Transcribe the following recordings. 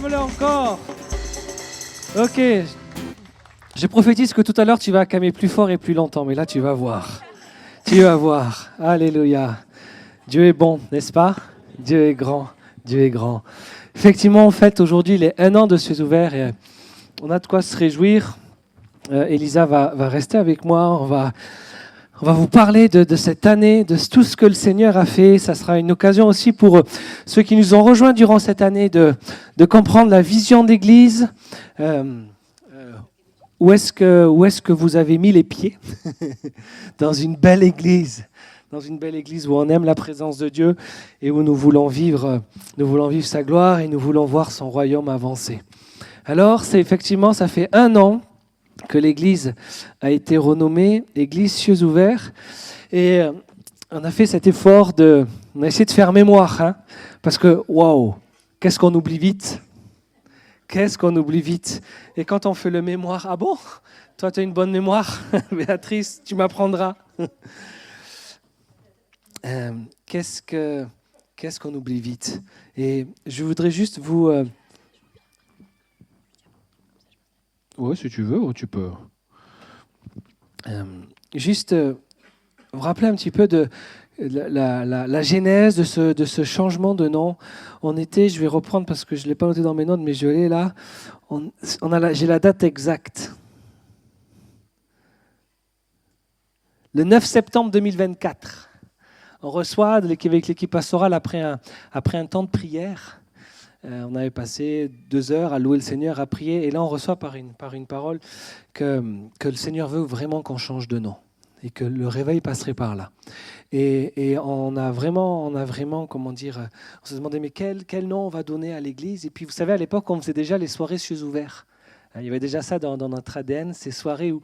acclame-le encore. Ok. Je prophétise que tout à l'heure, tu vas acclamer plus fort et plus longtemps, mais là, tu vas voir. Tu vas voir. Alléluia. Dieu est bon, n'est-ce pas? Dieu est grand. Dieu est grand. Effectivement, en fait, aujourd'hui, il est 1 an de Cieux ouverts et on a de quoi se réjouir. Elisa va rester avec moi. On va vous parler de cette année, de tout ce que le Seigneur a fait. Ça sera une occasion aussi pour ceux qui nous ont rejoints durant cette année de comprendre la vision d'Église. Où est-ce que vous avez mis les pieds? Dans une belle église. Dans une belle église où on aime la présence de Dieu et où nous voulons vivre sa gloire et nous voulons voir son royaume avancer. Alors, ça fait 1 an que l'église a été renommée Église Cieux ouverts. Et on a fait cet effort on a essayé de faire mémoire, hein, parce que, waouh, qu'est-ce qu'on oublie vite? Qu'est-ce qu'on oublie vite? Et quand on fait le mémoire, ah bon? Toi, tu as une bonne mémoire, Béatrice, tu m'apprendras. Qu'est-ce qu'on oublie vite? Et je voudrais juste vous... Ouais, si tu veux, tu peux. Juste vous rappeler un petit peu de la genèse de ce changement de nom. Je vais reprendre parce que je ne l'ai pas noté dans mes notes, mais je l'ai là. J'ai la date exacte. Le 9 septembre 2024. On reçoit avec l'équipe pastorale après un temps de prière. On avait passé 2 heures à louer le Seigneur, à prier, et là on reçoit par une parole que le Seigneur veut vraiment qu'on change de nom et que le réveil passerait par là. Et on a vraiment, comment dire, on se demandait mais quel nom on va donner à l'église? Et puis vous savez, à l'époque, on faisait déjà les soirées Cieux ouverts. Il y avait déjà ça dans notre ADN, ces soirées où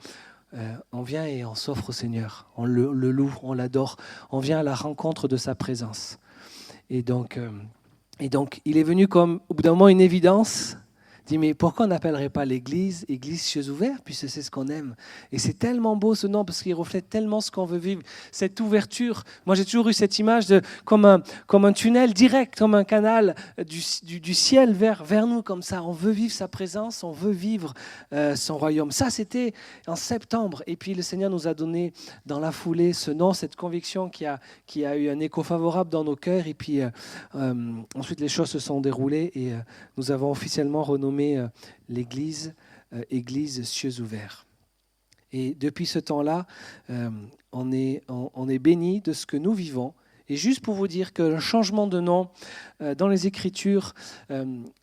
on vient et on s'offre au Seigneur, on le loue, on l'adore, on vient à la rencontre de sa présence. Et donc, il est venu comme, au bout d'un moment, une évidence. Il dit, mais pourquoi on n'appellerait pas l'église Église Cieux ouverts, puisque c'est ce qu'on aime. Et c'est tellement beau ce nom, parce qu'il reflète tellement ce qu'on veut vivre. Cette ouverture, moi j'ai toujours eu cette image comme un tunnel direct, comme un canal du ciel vers nous, comme ça. On veut vivre sa présence, on veut vivre son royaume. Ça, c'était en septembre. Et puis le Seigneur nous a donné dans la foulée ce nom, cette conviction qui a eu un écho favorable dans nos cœurs. Et puis ensuite, les choses se sont déroulées et nous avons officiellement renommé l'église Église Cieux ouverts. Et depuis ce temps-là, on est béni de ce que nous vivons. Et juste pour vous dire que le changement de nom dans les Écritures,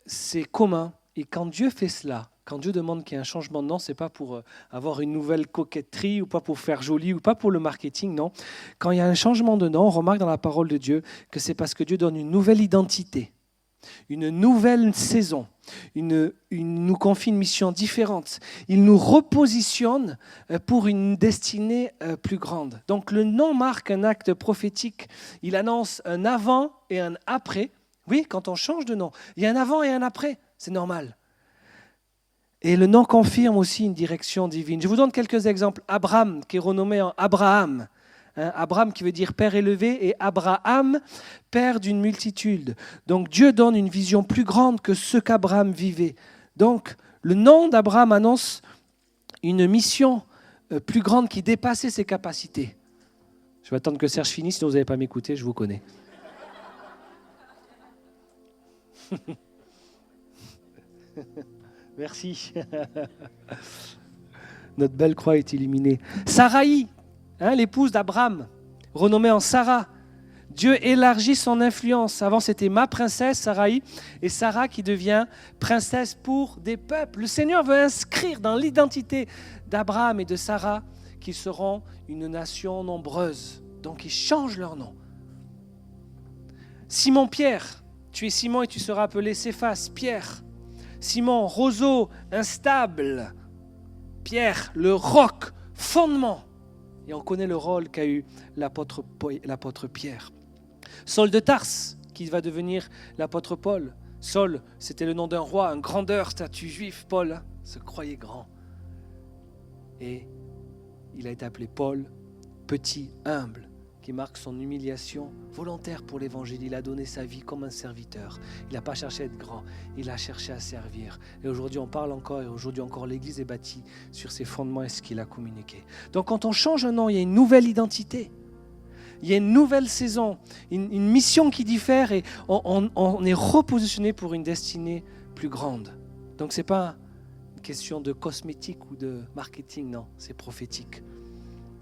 c'est commun. Et quand Dieu fait cela, quand Dieu demande qu'il y ait un changement de nom, ce n'est pas pour avoir une nouvelle coquetterie ou pas pour faire joli ou pas pour le marketing, non. Quand il y a un changement de nom, on remarque dans la parole de Dieu que c'est parce que Dieu donne une nouvelle identité, une nouvelle saison. Il nous confie une mission différente. Il nous repositionne pour une destinée plus grande. Donc le nom marque un acte prophétique. Il annonce un avant et un après. Oui, quand on change de nom, il y a un avant et un après. C'est normal. Et le nom confirme aussi une direction divine. Je vous donne quelques exemples. Abraham, qui est renommé en Abraham. Abraham qui veut dire père élevé, et Abraham, père d'une multitude. Donc Dieu donne une vision plus grande que ce qu'Abraham vivait. Donc le nom d'Abraham annonce une mission plus grande qui dépassait ses capacités. Je vais attendre que Serge finisse, sinon vous n'allez pas m'écouter, je vous connais. Merci. Notre belle croix est illuminée. Saraï, l'épouse d'Abraham, renommée en Sarah. Dieu élargit son influence. Avant, c'était ma princesse, Saraï, et Sarah qui devient princesse pour des peuples. Le Seigneur veut inscrire dans l'identité d'Abraham et de Sarah qu'ils seront une nation nombreuse. Donc, ils changent leur nom. Simon-Pierre, tu es Simon et tu seras appelé Céphas, Pierre. Simon, roseau, instable. Pierre, le roc, fondement. Et on connaît le rôle qu'a eu l'apôtre Pierre. Saul de Tarse, qui va devenir l'apôtre Paul. Saul, c'était le nom d'un roi, un grandeur, statut juif. Paul se croyait grand. Et il a été appelé Paul, petit, humble, qui marque son humiliation volontaire pour l'évangile. Il a donné sa vie comme un serviteur. Il n'a pas cherché à être grand, il a cherché à servir. Et aujourd'hui, on parle encore, et aujourd'hui encore, l'Église est bâtie sur ses fondements et ce qu'il a communiqué. Donc quand on change un nom, il y a une nouvelle identité. Il y a une nouvelle saison, une mission qui diffère et on est repositionné pour une destinée plus grande. Donc ce n'est pas une question de cosmétique ou de marketing, non, c'est prophétique.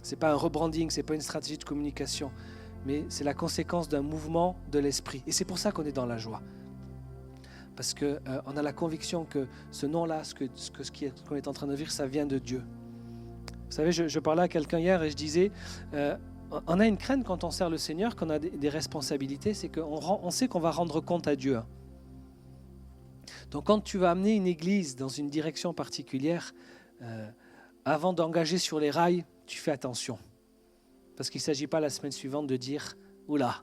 Ce n'est pas un rebranding, ce n'est pas une stratégie de communication, mais c'est la conséquence d'un mouvement de l'esprit. Et c'est pour ça qu'on est dans la joie. Parce qu'on a la conviction que ce nom-là, ce qu'on est en train de vivre, ça vient de Dieu. Vous savez, je parlais à quelqu'un hier et je disais, on a une crainte quand on sert le Seigneur, qu'on a des responsabilités, c'est qu'on sait qu'on va rendre compte à Dieu. Donc quand tu vas amener une église dans une direction particulière, avant d'engager sur les rails, tu fais attention. Parce qu'il ne s'agit pas la semaine suivante de dire « Oula,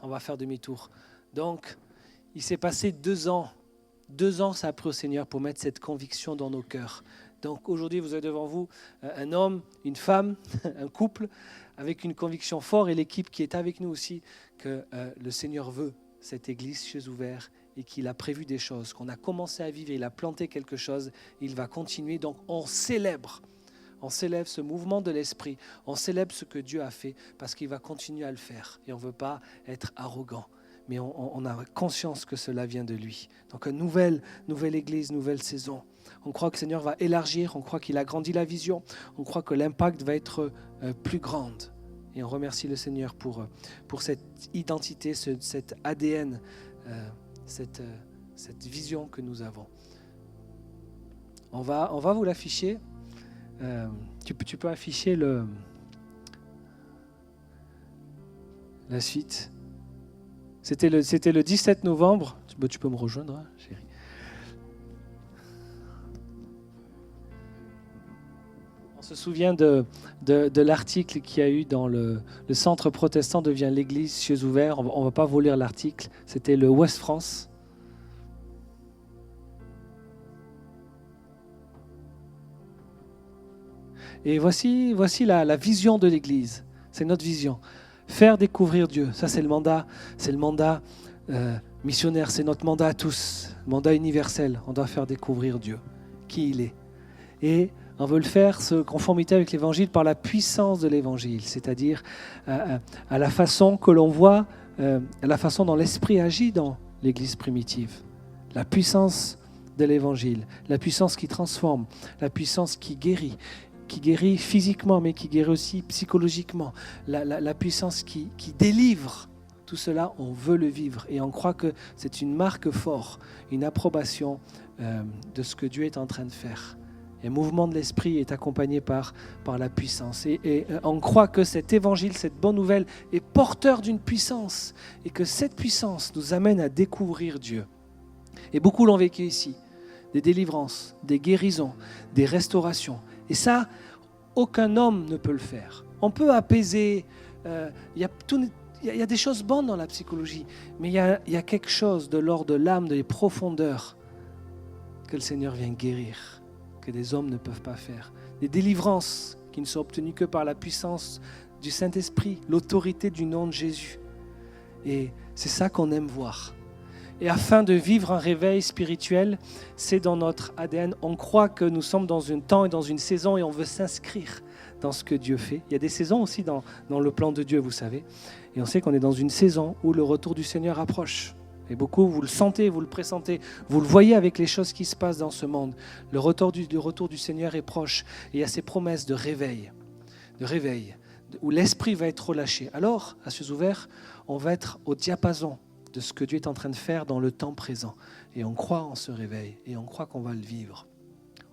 on va faire demi-tour ». Donc, il s'est passé 2 ans. 2 ans, ça a pris au Seigneur pour mettre cette conviction dans nos cœurs. Donc aujourd'hui, vous avez devant vous un homme, une femme, un couple, avec une conviction forte et l'équipe qui est avec nous aussi, que le Seigneur veut cette église cieux ouverts et qu'il a prévu des choses, qu'on a commencé à vivre, il a planté quelque chose, il va continuer. Donc on célèbre ce mouvement de l'esprit, on célèbre ce que Dieu a fait parce qu'il va continuer à le faire. Et on ne veut pas être arrogant, mais on a conscience que cela vient de lui. Donc une nouvelle église, nouvelle saison. On croit que le Seigneur va élargir, on croit qu'il a grandi la vision, on croit que l'impact va être plus grand. Et on remercie le Seigneur pour cette identité, cet ADN, cette vision que nous avons. On va vous l'afficher. Tu peux afficher la suite. C'était le 17 novembre. Tu peux me rejoindre, hein, chérie. On se souvient de l'article qu'il y a eu dans le centre protestant devient l'église cieux ouverts. On ne va pas vous lire l'article. C'était le Ouest France. Et voici la vision de l'église. C'est notre vision. Faire découvrir Dieu. Ça, c'est le mandat missionnaire. C'est notre mandat à tous. Mandat universel. On doit faire découvrir Dieu, qui il est. Et on veut le faire conformité avec l'évangile par la puissance de l'évangile, c'est-à-dire à la façon que l'on voit, à la façon dont l'esprit agit dans l'église primitive. La puissance de l'évangile, la puissance qui transforme, la puissance qui guérit physiquement, mais qui guérit aussi psychologiquement, la puissance qui délivre. Tout cela, on veut le vivre et on croit que c'est une marque forte, une approbation de ce que Dieu est en train de faire. Et le mouvement de l'esprit est accompagné par la puissance. Et on croit que cet évangile, cette bonne nouvelle, est porteur d'une puissance et que cette puissance nous amène à découvrir Dieu. Et beaucoup l'ont vécu ici. Des délivrances, des guérisons, des restaurations. Et ça, aucun homme ne peut le faire. On peut apaiser. Il y a des choses bonnes dans la psychologie, mais il y a quelque chose de l'ordre de l'âme, des profondeurs, que le Seigneur vient guérir, que des hommes ne peuvent pas faire. Des délivrances qui ne sont obtenues que par la puissance du Saint-Esprit, l'autorité du nom de Jésus. Et c'est ça qu'on aime voir. Et afin de vivre un réveil spirituel, c'est dans notre ADN. On croit que nous sommes dans un temps et dans une saison et on veut s'inscrire dans ce que Dieu fait. Il y a des saisons aussi dans le plan de Dieu, vous savez. Et on sait qu'on est dans une saison où le retour du Seigneur approche. Et beaucoup, vous le sentez, vous le pressentez, vous le voyez avec les choses qui se passent dans ce monde. Le retour du Seigneur est proche. Et il y a ces promesses de réveil, où l'esprit va être relâché. Alors, à cieux ouverts, on va être au diapason de ce que Dieu est en train de faire dans le temps présent. Et on croit en ce réveil, et on croit qu'on va le vivre.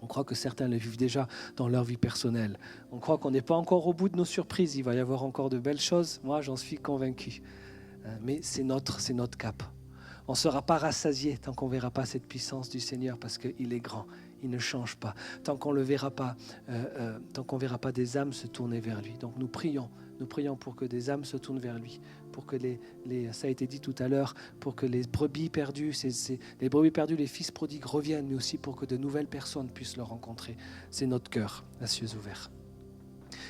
On croit que certains le vivent déjà dans leur vie personnelle. On croit qu'on n'est pas encore au bout de nos surprises. Il va y avoir encore de belles choses. Moi, j'en suis convaincu. Mais c'est notre cap. On ne sera pas rassasié tant qu'on ne verra pas cette puissance du Seigneur parce qu'il est grand. Il ne change pas. Tant qu'on ne verra pas, des âmes se tourner vers lui. Donc nous prions pour que des âmes se tournent vers lui, pour que ça a été dit tout à l'heure, pour que les brebis perdues, les fils prodigues reviennent, mais aussi pour que de nouvelles personnes puissent le rencontrer. C'est notre cœur, à cieux ouverts.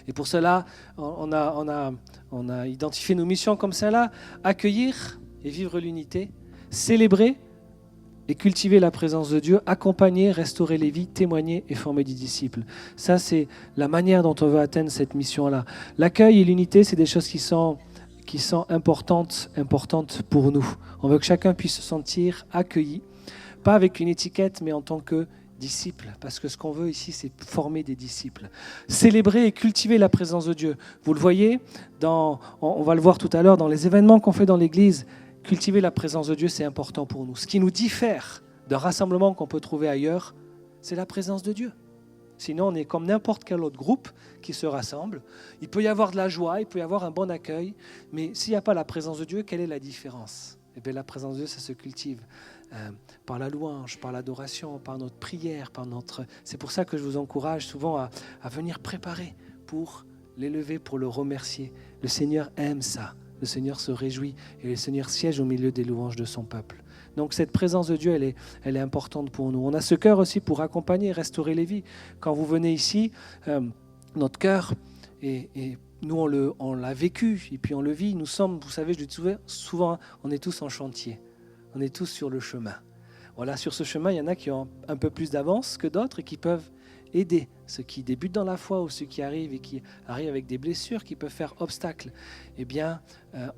Et pour cela, on a identifié nos missions comme celle-là: accueillir et vivre l'unité, célébrer et cultiver la présence de Dieu, accompagner, restaurer les vies, témoigner et former des disciples. Ça, c'est la manière dont on veut atteindre cette mission-là. L'accueil et l'unité, c'est des choses qui sont importantes pour nous. On veut que chacun puisse se sentir accueilli, pas avec une étiquette, mais en tant que disciple, parce que ce qu'on veut ici, c'est former des disciples. Célébrer et cultiver la présence de Dieu. Vous le voyez, on va le voir tout à l'heure, dans les événements qu'on fait dans l'Église, cultiver la présence de Dieu, c'est important pour nous. Ce qui nous diffère d'un rassemblement qu'on peut trouver ailleurs, c'est la présence de Dieu. Sinon, on est comme n'importe quel autre groupe qui se rassemble. Il peut y avoir de la joie, il peut y avoir un bon accueil, mais s'il n'y a pas la présence de Dieu, quelle est la différence? Eh bien, la présence de Dieu, ça se cultive par la louange, par l'adoration, par notre prière, C'est pour ça que je vous encourage souvent à venir préparer pour l'élever, pour le remercier. Le Seigneur aime ça. Le Seigneur se réjouit et le Seigneur siège au milieu des louanges de son peuple. Donc cette présence de Dieu, elle est importante pour nous. On a ce cœur aussi pour accompagner et restaurer les vies. Quand vous venez ici, notre cœur, et nous on l'a vécu et puis on le vit, nous sommes, vous savez, je le dis souvent, on est tous en chantier. On est tous sur le chemin. Voilà, sur ce chemin, il y en a qui ont un peu plus d'avance que d'autres et qui peuvent aider ceux qui débutent dans la foi ou ceux qui arrivent et qui arrivent avec des blessures qui peuvent faire obstacle. Eh bien,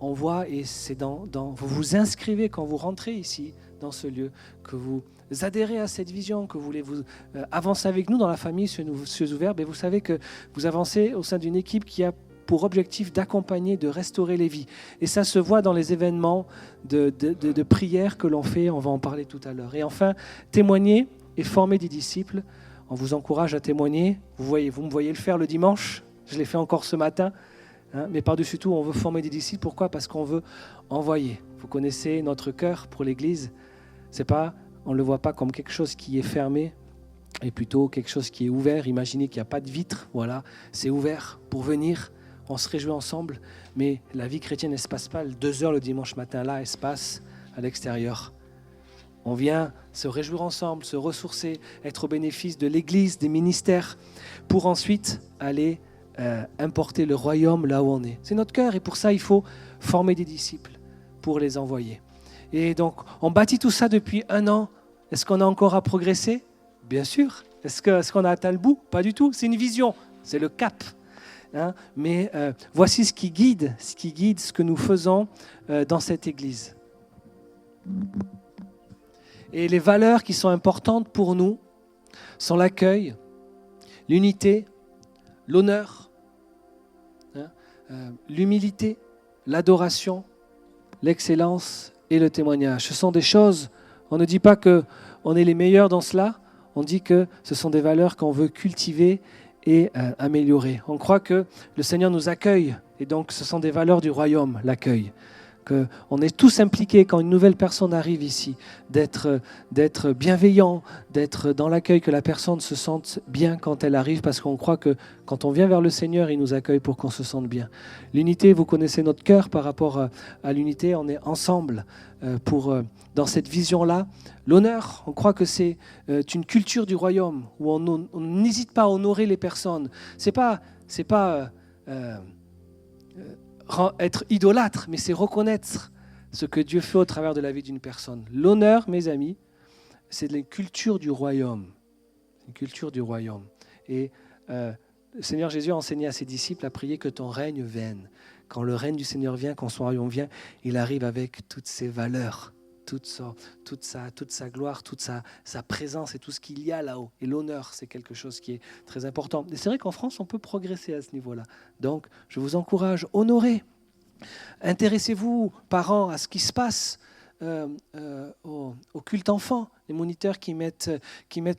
on voit, et c'est vous vous inscrivez quand vous rentrez ici, dans ce lieu, que vous adhérez à cette vision, que vous voulez vous avancer avec nous dans la famille, cieux ouverts, et vous savez que vous avancez au sein d'une équipe qui a pour objectif d'accompagner, de restaurer les vies. Et ça se voit dans les événements de prière que l'on fait, on va en parler tout à l'heure. Et enfin, témoigner et former des disciples. On vous encourage à témoigner. Vous me voyez le faire le dimanche. Je l'ai fait encore ce matin. Mais par-dessus tout, on veut former des disciples. Pourquoi ? Parce qu'on veut envoyer. Vous connaissez notre cœur pour l'Église. On ne le voit pas comme quelque chose qui est fermé, et plutôt quelque chose qui est ouvert. Imaginez qu'il n'y a pas de vitre. Voilà, c'est ouvert pour venir. On se réjouit ensemble. Mais la vie chrétienne, elle ne se passe pas 2 heures le dimanche matin. Là, elle se passe à l'extérieur. On vient se réjouir ensemble, se ressourcer, être au bénéfice de l'Église, des ministères, pour ensuite aller importer le royaume là où on est. C'est notre cœur et pour ça, il faut former des disciples pour les envoyer. Et donc, on bâtit tout ça depuis 1 an. Est-ce qu'on a encore à progresser ? Bien sûr. Est-ce qu'on a atteint le bout ? Pas du tout. C'est une vision, c'est le cap. Mais voici ce qui guide ce que nous faisons dans cette Église. Et les valeurs qui sont importantes pour nous sont l'accueil, l'unité, l'honneur, l'humilité, l'adoration, l'excellence et le témoignage. Ce sont des choses, on ne dit pas qu'on est les meilleurs dans cela, on dit que ce sont des valeurs qu'on veut cultiver et améliorer. On croit que le Seigneur nous accueille et donc ce sont des valeurs du royaume, l'accueil. Qu'on est tous impliqués quand une nouvelle personne arrive ici, d'être bienveillant, d'être dans l'accueil, que la personne se sente bien quand elle arrive, parce qu'on croit que quand on vient vers le Seigneur, il nous accueille pour qu'on se sente bien. L'unité, vous connaissez notre cœur par rapport à l'unité, on est ensemble dans cette vision-là. L'honneur, on croit que c'est une culture du royaume, où on n'hésite pas à honorer les personnes. C'est pas être idolâtre, mais c'est reconnaître ce que Dieu fait au travers de la vie d'une personne. L'honneur, mes amis, c'est une culture du royaume. Une culture du royaume. Et le Seigneur Jésus a enseigné à ses disciples à prier que ton règne vienne. Quand le règne du Seigneur vient, quand son royaume vient, il arrive avec toutes ses valeurs, toute sa gloire, toute sa présence et tout ce qu'il y a là-haut. Et l'honneur, c'est quelque chose qui est très important. Et c'est vrai qu'en France, on peut progresser à ce niveau-là. Donc, je vous encourage, honorez. Intéressez-vous, parents, à ce qui se passe au culte enfant. Les moniteurs qui mettent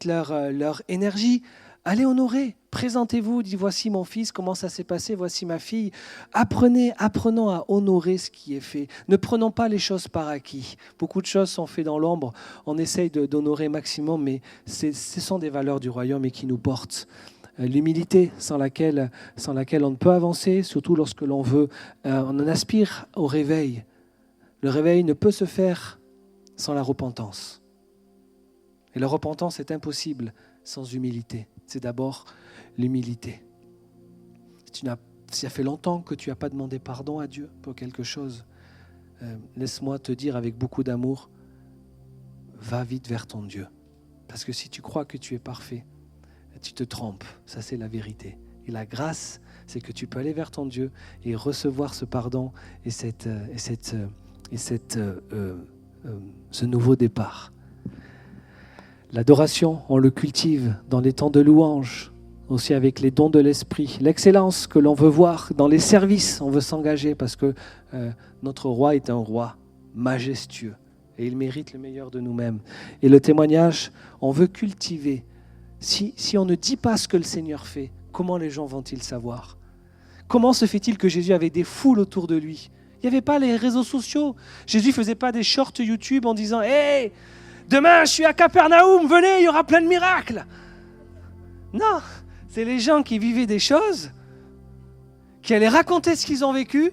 leur énergie. Allez honorer, présentez-vous, dites voici mon fils, comment ça s'est passé, voici ma fille. Apprenons à honorer ce qui est fait. Ne prenons pas les choses par acquis. Beaucoup de choses sont faites dans l'ombre, on essaye d'honorer maximum, mais ce sont des valeurs du royaume et qui nous portent. L'humilité sans laquelle on ne peut avancer, surtout lorsque on en aspire au réveil. Le réveil ne peut se faire sans la repentance. Et la repentance est impossible sans humilité. C'est d'abord l'humilité. ça fait longtemps que tu n'as pas demandé pardon à Dieu pour quelque chose, laisse-moi te dire avec beaucoup d'amour, va vite vers ton Dieu. Parce que si tu crois que tu es parfait, tu te trompes. Ça, c'est la vérité. Et la grâce, c'est que tu peux aller vers ton Dieu et recevoir ce pardon et ce nouveau départ. L'adoration, on le cultive dans les temps de louange, aussi avec les dons de l'esprit. L'excellence que l'on veut voir dans les services, on veut s'engager parce que notre roi est un roi majestueux et il mérite le meilleur de nous-mêmes. Et le témoignage, on veut cultiver. Si on ne dit pas ce que le Seigneur fait, comment les gens vont-ils savoir ? Comment se fait-il que Jésus avait des foules autour de lui ? Il n'y avait pas les réseaux sociaux. Jésus ne faisait pas des shorts YouTube en disant « Hey, demain je suis à Capernaum, venez, il y aura plein de miracles !» Non, c'est les gens qui vivaient des choses, qui allaient raconter ce qu'ils ont vécu,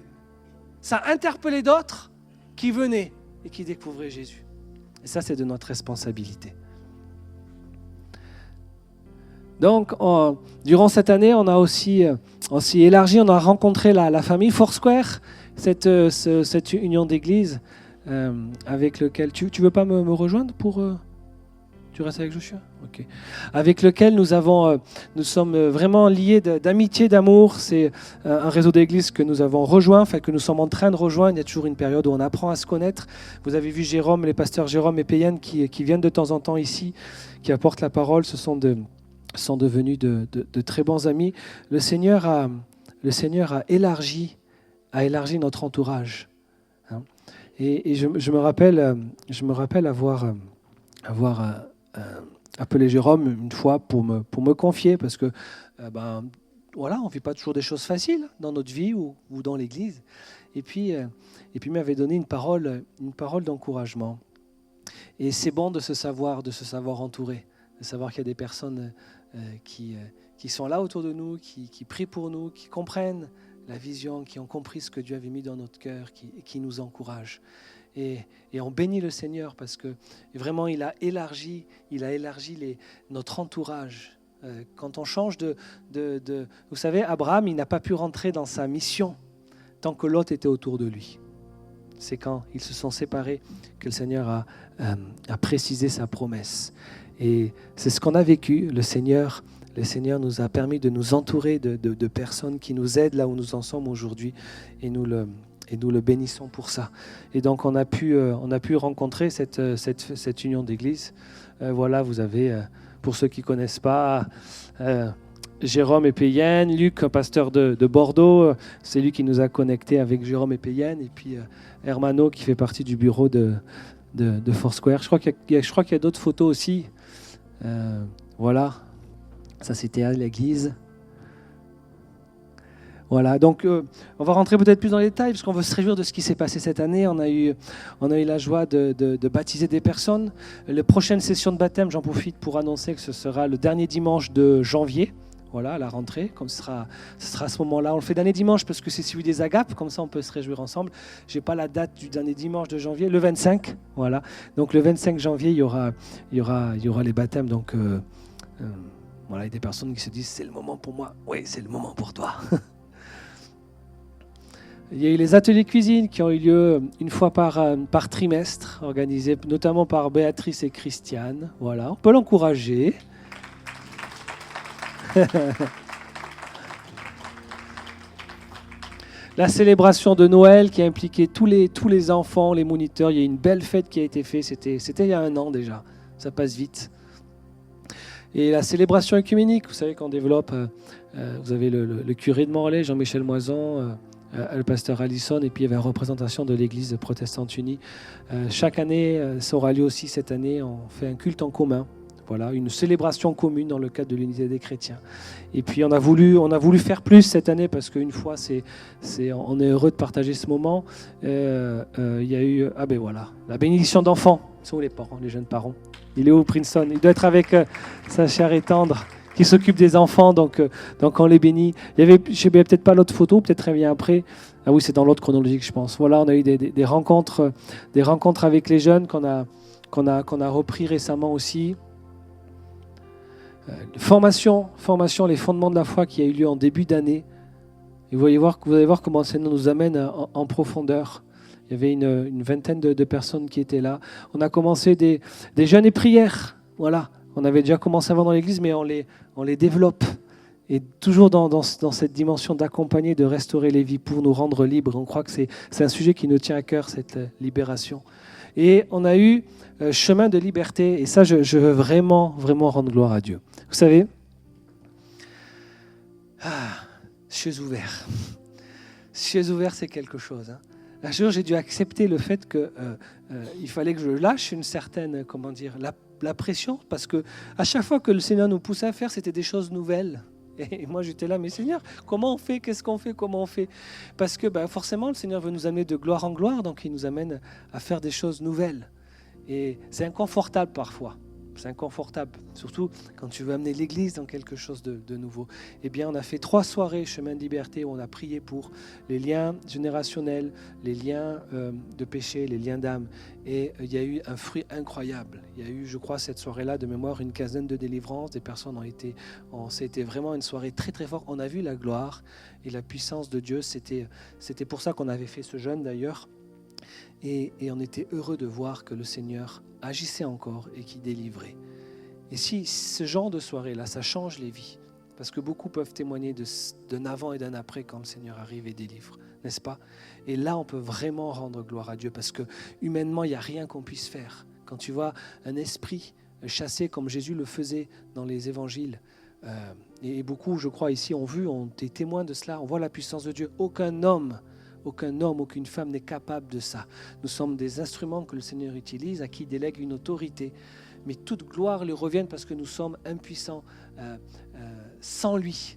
ça interpellait d'autres, qui venaient et qui découvraient Jésus. Et ça, c'est de notre responsabilité. Donc, durant cette année, on a aussi élargi, on a rencontré la famille Foursquare, cette union d'église avec lequel... Tu ne veux pas me rejoindre pour... Tu restes avec Joshua ? Ok. Avec lequel nous sommes vraiment liés d'amitié, d'amour. C'est un réseau d'églises que nous avons rejoint, enfin que nous sommes en train de rejoindre. Il y a toujours une période où on apprend à se connaître. Vous avez vu Jérôme, les pasteurs Jérôme et Payenne qui viennent de temps en temps ici, qui apportent la parole. Ce sont devenus de très bons amis. Le Seigneur a élargi notre entourage. Hein. Et je me rappelle avoir appelé Jérôme une fois pour me confier, parce que on ne vit pas toujours des choses faciles dans notre vie ou dans l'Église. Et puis il m'avait donné une parole d'encouragement. Et c'est bon de se savoir entourer, de savoir qu'il y a des personnes qui sont là autour de nous, qui prient pour nous, qui comprennent la vision, qui ont compris ce que Dieu avait mis dans notre cœur, qui nous encouragent. Et on bénit le Seigneur parce que vraiment il a élargi notre entourage. Quand on change vous savez, Abraham, il n'a pas pu rentrer dans sa mission tant que Lot était autour de lui. C'est quand ils se sont séparés que le Seigneur a précisé sa promesse. Et c'est ce qu'on a vécu. Le Seigneur nous a permis de nous entourer de personnes qui nous aident là où nous en sommes aujourd'hui, et nous le bénissons pour ça. Et donc on a pu rencontrer cette union d'église. Voilà, vous avez, pour ceux qui ne connaissent pas, Jérôme et Payenne, Luc, un pasteur de Bordeaux, c'est lui qui nous a connectés avec Jérôme et Payenne, et puis Hermano qui fait partie du bureau de Foursquare. Je crois qu'il y a d'autres photos aussi. Voilà, ça c'était à l'église. Voilà, donc on va rentrer peut-être plus dans les détails parce qu'on veut se réjouir de ce qui s'est passé cette année. On a eu la joie de baptiser des personnes. La prochaine session de baptême, j'en profite pour annoncer que ce sera le dernier dimanche de janvier. Voilà, à la rentrée, comme ce sera à ce moment-là. On le fait dernier dimanche parce que c'est celui des agapes, comme ça on peut se réjouir ensemble. Je n'ai pas la date du dernier dimanche de janvier, le 25. Voilà, donc le 25 janvier, il y aura les baptêmes. Donc voilà, il y a des personnes qui se disent c'est le moment pour moi. Oui, c'est le moment pour toi. Il y a eu les ateliers cuisine qui ont eu lieu une fois par trimestre, organisés notamment par Béatrice et Christiane. Voilà, on peut l'encourager. La célébration de Noël qui a impliqué tous les enfants, les moniteurs. Il y a une belle fête qui a été faite, c'était il y a 1 an déjà, ça passe vite. Et la célébration œcuménique, vous savez qu'on développe, vous avez le curé de Morlaix, Jean-Michel Moison, le pasteur Allison, et puis il y avait la représentation de l'église protestante unie. Chaque année, ça aura lieu aussi cette année, on fait un culte en commun. Voilà, une célébration commune dans le cadre de l'unité des chrétiens. Et puis on a voulu faire plus cette année parce qu'une fois, on est heureux de partager ce moment. Il y a eu la bénédiction d'enfants. Ils sont où les parents, les jeunes parents? Il est où Princeton? Il doit être avec sa chère et tendre qui s'occupe des enfants, donc on les bénit. Il y avait, je sais peut-être pas l'autre photo, peut-être elle vient après. Ah oui, c'est dans l'autre chronologique, je pense. Voilà, on a eu des rencontres avec les jeunes qu'on a repris récemment aussi. Formation, les fondements de la foi qui a eu lieu en début d'année. Et vous allez voir comment le Seigneur nous amène en profondeur. Il y avait une vingtaine de personnes qui étaient là. On a commencé des jeûnes et prières. Voilà. On avait déjà commencé avant dans l'église, mais on les développe. Et toujours dans cette dimension d'accompagner, de restaurer les vies pour nous rendre libres. On croit que c'est un sujet qui nous tient à cœur, cette libération. Et on a eu chemin de liberté. Et ça, je veux vraiment, vraiment rendre gloire à Dieu. Vous savez, cieux ouverts. Cieux ouverts, c'est quelque chose. Un jour, j'ai dû accepter le fait qu'il fallait que je lâche une certaine, la pression, parce que à chaque fois que le Seigneur nous poussait à faire, c'était des choses nouvelles. Et moi, j'étais là, mais Seigneur, comment on fait? Qu'est-ce qu'on fait? Comment on fait? Parce que forcément, le Seigneur veut nous amener de gloire en gloire, donc il nous amène à faire des choses nouvelles. Et c'est inconfortable parfois. C'est inconfortable, surtout quand tu veux amener l'Église dans quelque chose de nouveau. Eh bien, on a fait 3 soirées Chemin de Liberté où on a prié pour les liens générationnels, les liens de péché, les liens d'âme. Et il y a eu un fruit incroyable. Il y a eu, je crois, cette soirée-là, de mémoire, une quinzaine de délivrances. Des personnes c'était vraiment une soirée très, très forte. On a vu la gloire et la puissance de Dieu. C'était pour ça qu'on avait fait ce jeûne, d'ailleurs. Et on était heureux de voir que le Seigneur agissait encore et qu'il délivrait. Et si ce genre de soirée-là, ça change les vies, parce que beaucoup peuvent témoigner d'un avant et d'un après quand le Seigneur arrive et délivre, n'est-ce pas? Et là, on peut vraiment rendre gloire à Dieu, parce que humainement, il n'y a rien qu'on puisse faire. Quand tu vois un esprit chassé comme Jésus le faisait dans les évangiles, et beaucoup, je crois, ici ont été témoins de cela, on voit la puissance de Dieu. Aucun homme, aucune femme n'est capable de ça. Nous sommes des instruments que le Seigneur utilise, à qui il délègue une autorité. Mais toute gloire lui revient parce que nous sommes impuissants sans lui,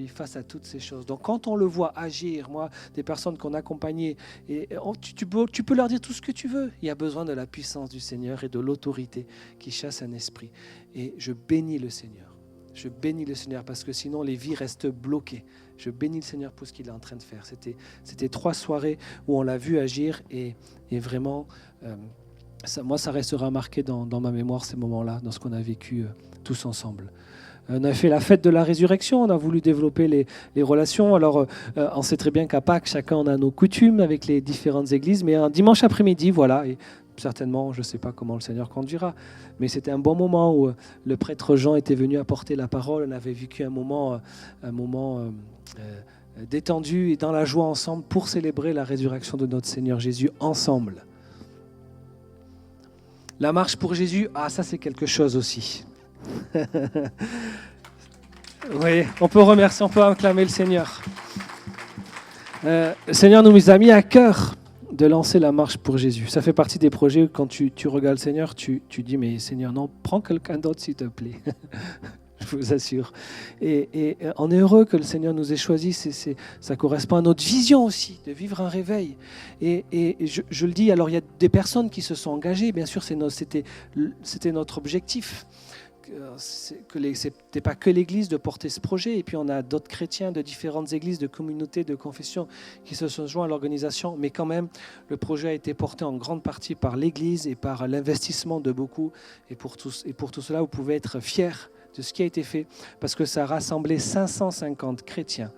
face à toutes ces choses. Donc quand on le voit agir, moi, des personnes qu'on accompagnait, tu peux leur dire tout ce que tu veux. Il y a besoin de la puissance du Seigneur et de l'autorité qui chasse un esprit. Et je bénis le Seigneur. Je bénis le Seigneur parce que sinon les vies restent bloquées. Je bénis le Seigneur pour ce qu'il est en train de faire. C'était 3 soirées où on l'a vu agir et vraiment, ça restera marqué dans ma mémoire ces moments-là, dans ce qu'on a vécu tous ensemble. On a fait la fête de la résurrection, on a voulu développer les relations. Alors, on sait très bien qu'à Pâques, chacun on a nos coutumes avec les différentes églises, mais un dimanche après-midi, voilà, et certainement, je ne sais pas comment le Seigneur conduira, mais c'était un bon moment où le prêtre Jean était venu apporter la parole. On avait vécu un moment détendu et dans la joie ensemble pour célébrer la résurrection de notre Seigneur Jésus ensemble. La marche pour Jésus, ça c'est quelque chose aussi. Oui, on peut remercier, on peut acclamer le Seigneur. Le Seigneur nous a mis à cœur de lancer la marche pour Jésus. Ça fait partie des projets où quand tu regardes le Seigneur, tu dis, mais Seigneur, non, prends quelqu'un d'autre s'il te plaît. Je vous assure. Et on est heureux que le Seigneur nous ait choisis. Ça correspond à notre vision aussi, de vivre un réveil. Et je le dis, alors il y a des personnes qui se sont engagées, bien sûr, c'était notre objectif. C'était pas que l'Église de porter ce projet, et puis on a d'autres chrétiens de différentes églises, de communautés, de confessions qui se sont joints à l'organisation, mais quand même le projet a été porté en grande partie par l'Église et par l'investissement de beaucoup, et pour tout cela vous pouvez être fiers de ce qui a été fait, parce que ça a rassemblé 550 chrétiens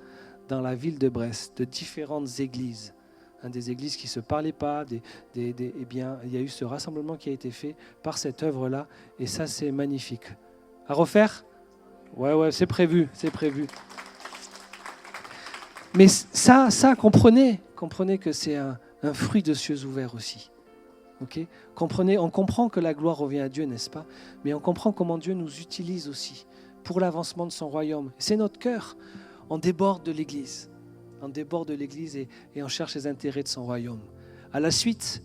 dans la ville de Brest, de différentes églises. Des églises qui ne se parlaient pas, eh bien, il y a eu ce rassemblement qui a été fait par cette œuvre-là, et ça, c'est magnifique. À refaire ? Ouais, c'est prévu. Mais ça, comprenez que c'est un fruit de cieux ouverts aussi. Okay ? On comprend que la gloire revient à Dieu, n'est-ce pas ? Mais on comprend comment Dieu nous utilise aussi pour l'avancement de son royaume. C'est notre cœur. On déborde de l'Église. On déborde de l'Église et on cherche les intérêts de son royaume. À la suite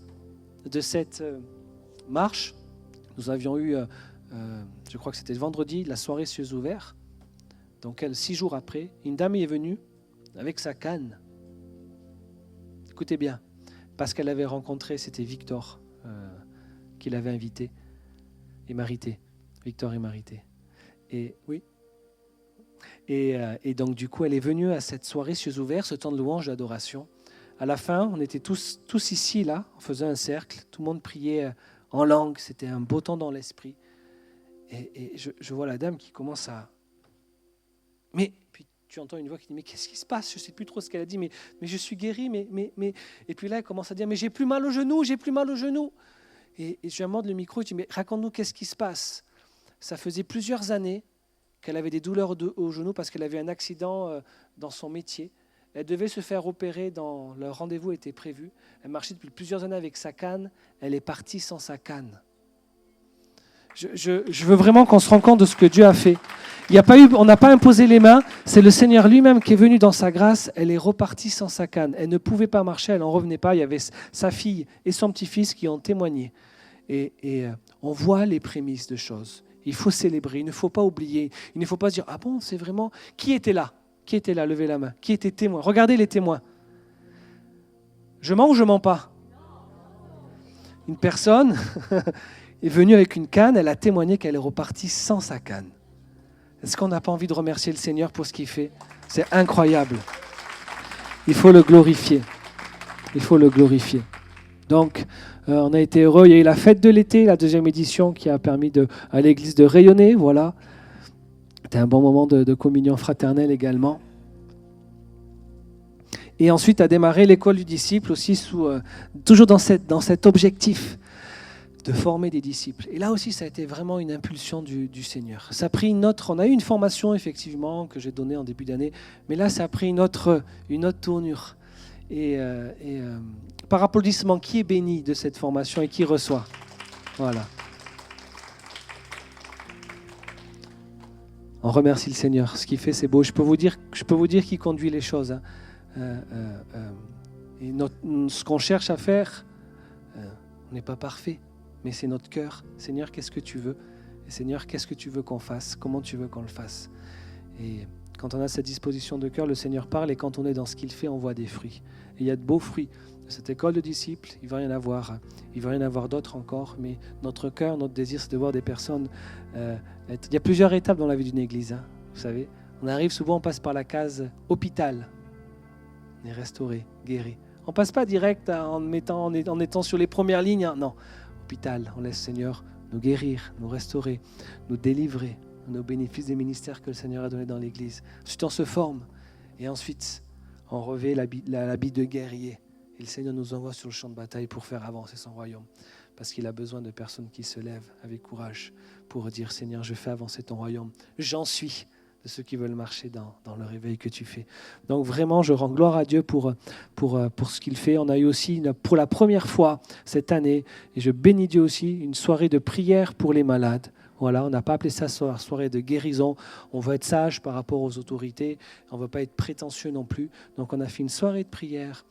de cette marche, nous avions eu, je crois que c'était vendredi, la soirée cieux ouverts. Donc 6 jours après, une dame est venue avec sa canne. Écoutez bien, parce qu'elle avait rencontré, c'était Victor qui l'avait invité et Marité. Victor et Marité. Et oui. Et donc du coup, elle est venue à cette soirée cieux ouverts, ce temps de louange, d'adoration. À la fin, on était tous ici, là, on faisait un cercle, tout le monde priait en langue, c'était un beau temps dans l'esprit. Et je vois la dame qui commence à... Mais puis, tu entends une voix qui dit, mais qu'est-ce qui se passe? Je ne sais plus trop ce qu'elle a dit, mais je suis guérie. Et puis là, elle commence à dire, mais j'ai plus mal au genou, j'ai plus mal au genou. Et je lui demande le micro, je dis, mais raconte-nous qu'est-ce qui se passe. Ça faisait plusieurs années qu'elle avait des douleurs au genou parce qu'elle avait un accident dans son métier. Elle devait se faire opérer, le rendez-vous était prévu. Elle marchait depuis plusieurs années avec sa canne. Elle est partie sans sa canne. Je veux vraiment qu'on se rende compte de ce que Dieu a fait. On n'a pas imposé les mains. C'est le Seigneur lui-même qui est venu dans sa grâce. Elle est repartie sans sa canne. Elle ne pouvait pas marcher, elle n'en revenait pas. Il y avait sa fille et son petit-fils qui ont témoigné. Et on voit les prémices de choses. Il faut célébrer, il ne faut pas oublier. Il ne faut pas se dire, ah bon, c'est vraiment... Qui était là? Qui était là? Levez la main. Qui était témoin? Regardez les témoins. Je mens ou je mens pas? Une personne est venue avec une canne, elle a témoigné qu'elle est repartie sans sa canne. Est-ce qu'on n'a pas envie de remercier le Seigneur pour ce qu'il fait? C'est incroyable. Il faut le glorifier. Il faut le glorifier. Donc, on a été heureux. Il y a eu la fête de l'été, la 2e édition, qui a permis à l'église de rayonner. Voilà. C'était un bon moment de communion fraternelle également. Et ensuite a démarré l'école du disciple aussi, toujours dans cet objectif de former des disciples. Et là aussi, ça a été vraiment une impulsion du Seigneur. Ça a pris on a eu une formation effectivement que j'ai donnée en début d'année, mais là, ça a pris une autre tournure. Et par applaudissement, qui est béni de cette formation et qui reçoit? Voilà. On remercie le Seigneur. Ce qu'il fait, c'est beau. Je peux vous dire qu'il conduit les choses. Hein. Et ce qu'on cherche à faire, on n'est pas parfait, mais c'est notre cœur. Seigneur, qu'est-ce que tu veux? Et Seigneur, qu'est-ce que tu veux qu'on fasse? Comment tu veux qu'on le fasse? Et quand on a cette disposition de cœur, le Seigneur parle, et quand on est dans ce qu'il fait, on voit des fruits. Et il y a de beaux fruits. De cette école de disciples, il va y en avoir. Il va y en avoir d'autres encore, mais notre cœur, notre désir, c'est de voir des personnes. Il y a plusieurs étapes dans la vie d'une église. Hein, vous savez, on arrive souvent, on passe par la case hôpital. On est restauré, guéri. On ne passe pas direct en étant sur les premières lignes. Hein, non, hôpital, on laisse le Seigneur nous guérir, nous restaurer, nous délivrer, nos bénéfices des ministères que le Seigneur a donnés dans l'église. Ensuite, on se forme. Et ensuite, on revêt l'habit de guerrier. Et le Seigneur nous envoie sur le champ de bataille pour faire avancer son royaume. Parce qu'il a besoin de personnes qui se lèvent avec courage pour dire, Seigneur, je fais avancer ton royaume. J'en suis de ceux qui veulent marcher dans le réveil que tu fais. Donc vraiment, je rends gloire à Dieu pour ce qu'il fait. On a eu aussi, pour la première fois cette année, et je bénis Dieu aussi, une soirée de prière pour les malades. Voilà, on n'a pas appelé ça soirée de guérison. On veut être sage par rapport aux autorités. On ne veut pas être prétentieux non plus. Donc on a fait une soirée de prière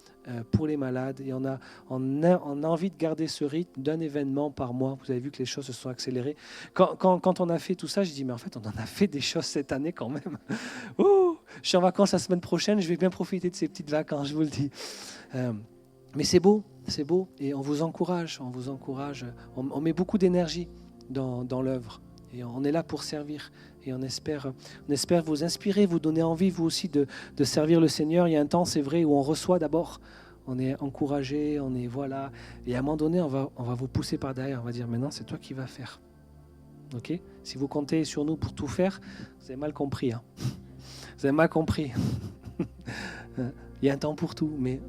pour les malades. Et on a envie de garder ce rythme d'un événement par mois. Vous avez vu que les choses se sont accélérées. Quand on a fait tout ça, je dis, mais en fait, on en a fait des choses cette année quand même. Ouh, je suis en vacances la semaine prochaine. Je vais bien profiter de ces petites vacances, je vous le dis. Mais c'est beau. Et on vous encourage. On met beaucoup d'énergie dans l'œuvre. Et on est là pour servir. Et on espère vous inspirer, vous donner envie, vous aussi, de servir le Seigneur. Il y a un temps, c'est vrai, où on reçoit d'abord. On est encouragé, voilà. Et à un moment donné, on va vous pousser par derrière. On va dire, maintenant, c'est toi qui vas faire. Ok ? Si vous comptez sur nous pour tout faire, vous avez mal compris. Hein. Vous avez mal compris. Il y a un temps pour tout, mais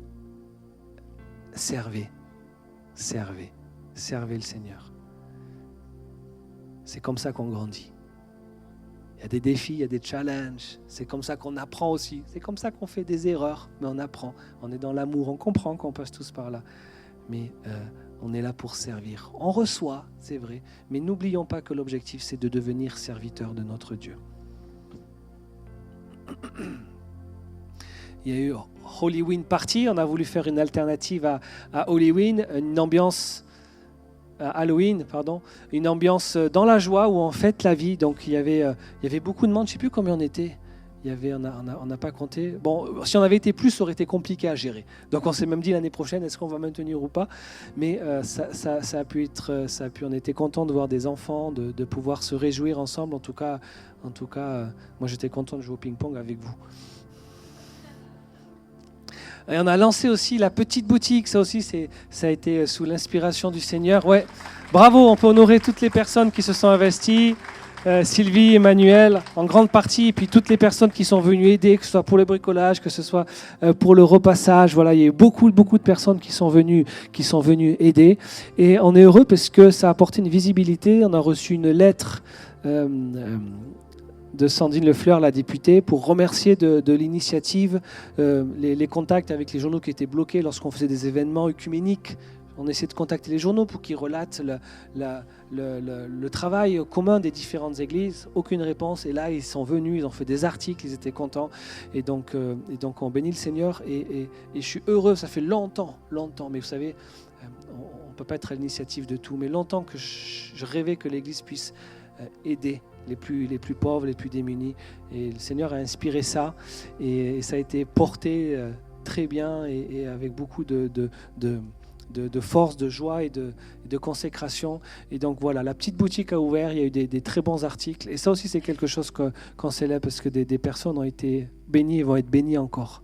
servez le Seigneur. C'est comme ça qu'on grandit. Il y a des défis, il y a des challenges. C'est comme ça qu'on apprend aussi. C'est comme ça qu'on fait des erreurs, mais on apprend. On est dans l'amour, on comprend qu'on passe tous par là. Mais on est là pour servir. On reçoit, c'est vrai, mais n'oublions pas que l'objectif, c'est de devenir serviteur de notre Dieu. Il y a eu Halloween Party. On a voulu faire une alternative à Halloween, une ambiance... Halloween, une ambiance dans la joie où on fête la vie. Donc il y avait beaucoup de monde, je ne sais plus combien on était. On n'a pas compté. Bon, si on avait été plus, ça aurait été compliqué à gérer. Donc on s'est même dit l'année prochaine, est-ce qu'on va maintenir ou pas? Mais ça a pu. On était content de voir des enfants, de pouvoir se réjouir ensemble. En tout cas, moi j'étais content de jouer au ping-pong avec vous. Et on a lancé aussi la petite boutique, ça aussi ça a été sous l'inspiration du Seigneur. Ouais, bravo, on peut honorer toutes les personnes qui se sont investies. Sylvie, Emmanuel, en grande partie, et puis toutes les personnes qui sont venues aider, que ce soit pour le bricolage, que ce soit pour le repassage. Voilà, il y a eu beaucoup de personnes qui sont venues aider. Et on est heureux parce que ça a apporté une visibilité. On a reçu une lettre de Sandrine Lefleur, la députée, pour remercier de l'initiative, les contacts avec les journaux qui étaient bloqués lorsqu'on faisait des événements œcuméniques. On essaie de contacter les journaux pour qu'ils relatent le travail commun des différentes églises. Aucune réponse. Et là, ils sont venus, ils ont fait des articles, ils étaient contents. Et donc on bénit le Seigneur. Et je suis heureux, ça fait longtemps. Mais vous savez, on ne peut pas être à l'initiative de tout. Mais longtemps que je rêvais que l'Église puisse aider les plus pauvres, les plus démunis. Et le Seigneur a inspiré ça. Et ça a été porté très bien et avec beaucoup de force, de joie et de consécration. Et donc voilà, la petite boutique a ouvert, il y a eu des très bons articles. Et ça aussi, c'est quelque chose qu'on célèbre parce que des personnes ont été bénies et vont être bénies encore.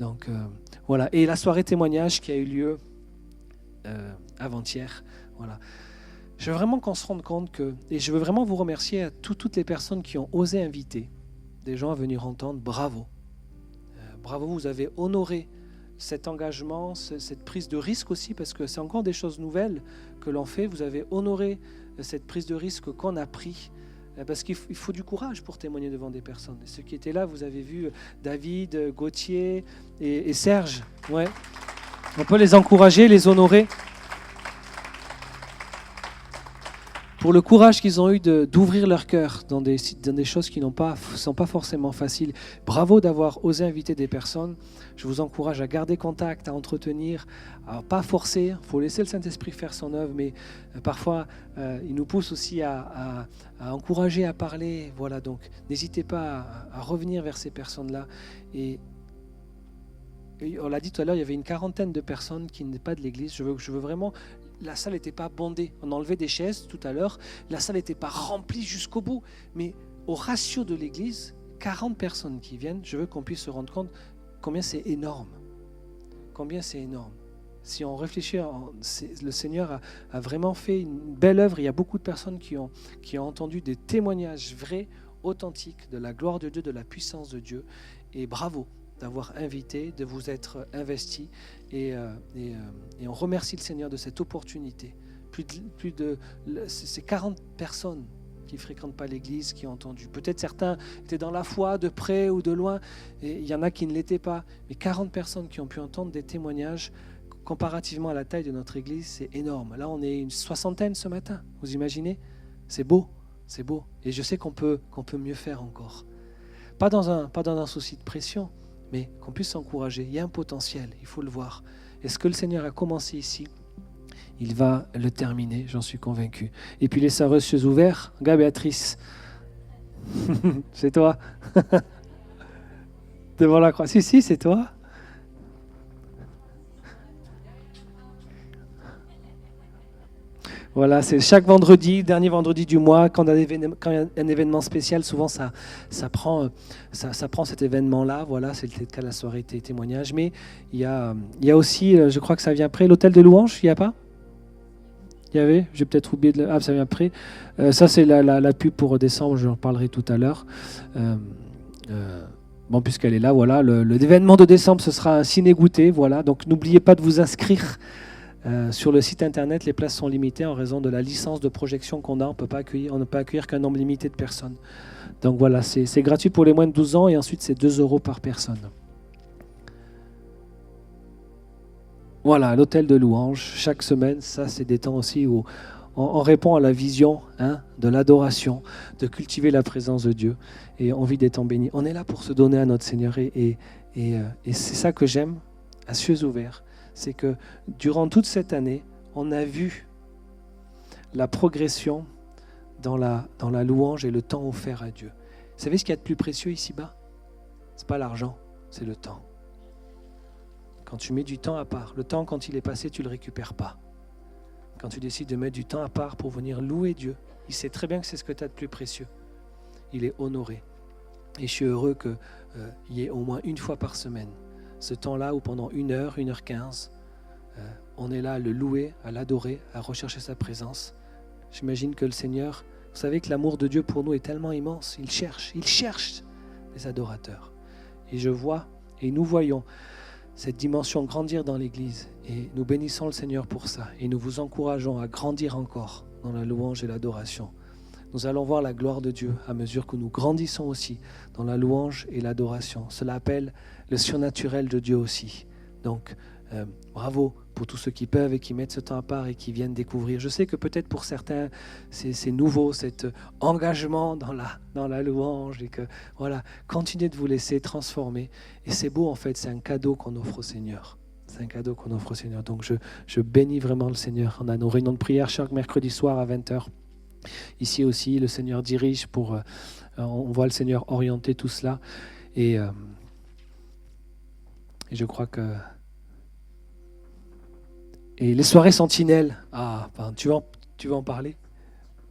Donc voilà. Et la soirée témoignage qui a eu lieu avant-hier. Voilà. Je veux vraiment qu'on se rende compte et je veux vraiment vous remercier à toutes les personnes qui ont osé inviter des gens à venir entendre. Bravo. Bravo, vous avez honoré cet engagement, cette prise de risque aussi, parce que c'est encore des choses nouvelles que l'on fait. Vous avez honoré cette prise de risque qu'on a pris, parce qu'il faut du courage pour témoigner devant des personnes. Et ceux qui étaient là, vous avez vu David, Gauthier et Serge. Ouais. On peut les encourager, les honorer. Pour le courage qu'ils ont eu d'ouvrir leur cœur dans des choses qui ne sont pas forcément faciles. Bravo d'avoir osé inviter des personnes. Je vous encourage à garder contact, à entretenir, à ne pas forcer. Il faut laisser le Saint-Esprit faire son œuvre, mais parfois, il nous pousse aussi à encourager, à parler. Voilà, donc n'hésitez pas à revenir vers ces personnes-là. Et on l'a dit tout à l'heure, il y avait une quarantaine de personnes qui n'étaient pas de l'Église. Je veux vraiment... La salle n'était pas bondée. On a enlevé des chaises tout à l'heure. La salle n'était pas remplie jusqu'au bout. Mais au ratio de l'Église, 40 personnes qui viennent, je veux qu'on puisse se rendre compte combien c'est énorme. Combien c'est énorme. Si on réfléchit, le Seigneur a vraiment fait une belle œuvre. Il y a beaucoup de personnes qui ont entendu des témoignages vrais, authentiques de la gloire de Dieu, de la puissance de Dieu. Et bravo d'avoir invité, de vous être investi et on remercie le Seigneur de cette opportunité. C'est 40 personnes qui ne fréquentent pas l'église, qui ont entendu. Peut-être certains étaient dans la foi, de près ou de loin, et il y en a qui ne l'étaient pas. Mais 40 personnes qui ont pu entendre des témoignages, comparativement à la taille de notre église, c'est énorme. Là, on est une 60aine ce matin, vous imaginez ? C'est beau, c'est beau. Et je sais qu'on peut mieux faire encore. Pas dans un souci de pression, mais qu'on puisse s'encourager. Il y a un potentiel, il faut le voir. Et ce que le Seigneur a commencé ici, il va le terminer, j'en suis convaincu. Et puis les sœurs yeux ouverts, regarde Béatrice, c'est toi. Devant la croix, si, c'est toi. Voilà, c'est chaque vendredi, dernier vendredi du mois, quand il y a un événement spécial, souvent ça prend cet événement-là. Voilà, c'est le cas de la soirée témoignage. Mais il y a aussi, je crois que ça vient après, l'hôtel de louange, il n'y a pas ? Il y avait ? J'ai peut-être oublié de... Ah, ça vient après. Ça, c'est la pub pour décembre, j'en parlerai tout à l'heure. Bon, puisqu'elle est là, voilà. L'événement de décembre, ce sera un ciné-goûter, voilà. Donc, n'oubliez pas de vous inscrire. Sur le site internet, les places sont limitées en raison de la licence de projection qu'on a. On ne peut accueillir qu'un nombre limité de personnes. Donc voilà, c'est gratuit pour les moins de 12 ans et ensuite c'est 2 € par personne. Voilà, l'hôtel de louange, chaque semaine, ça c'est des temps aussi où on répond à la vision de l'adoration, de cultiver la présence de Dieu et on vit des temps bénis. On est là pour se donner à notre Seigneur et c'est ça que j'aime à cieux ouverts. C'est que durant toute cette année, on a vu la progression dans la louange et le temps offert à Dieu. Vous savez ce qu'il y a de plus précieux ici-bas ? Ce n'est pas l'argent, c'est le temps. Quand tu mets du temps à part, le temps quand il est passé, tu ne le récupères pas. Quand tu décides de mettre du temps à part pour venir louer Dieu, il sait très bien que c'est ce que tu as de plus précieux. Il est honoré. Et je suis heureux qu'il y ait au moins une fois par semaine ce temps-là où pendant 1h, 1h15, on est là à le louer, à l'adorer, à rechercher sa présence. J'imagine que le Seigneur Vous savez que l'amour de Dieu pour nous est tellement immense. Il cherche les adorateurs. Et je vois, et nous voyons cette dimension grandir dans l'Église. Et nous bénissons le Seigneur pour ça. Et nous vous encourageons à grandir encore dans la louange et l'adoration. Nous allons voir la gloire de Dieu à mesure que nous grandissons aussi dans la louange et l'adoration. Cela appelle le surnaturel de Dieu aussi. Donc, bravo pour tous ceux qui peuvent et qui mettent ce temps à part et qui viennent découvrir. Je sais que peut-être pour certains, c'est nouveau, cet engagement dans la louange et que, voilà, continuez de vous laisser transformer. Et c'est beau en fait, c'est un cadeau qu'on offre au Seigneur. C'est un cadeau qu'on offre au Seigneur. Donc, je bénis vraiment le Seigneur. On a nos réunions de prière chaque mercredi soir à 20h. Ici aussi, le Seigneur dirige pour... on voit le Seigneur orienter tout cela. Et je crois que... Et les soirées sentinelles, tu vas en parler?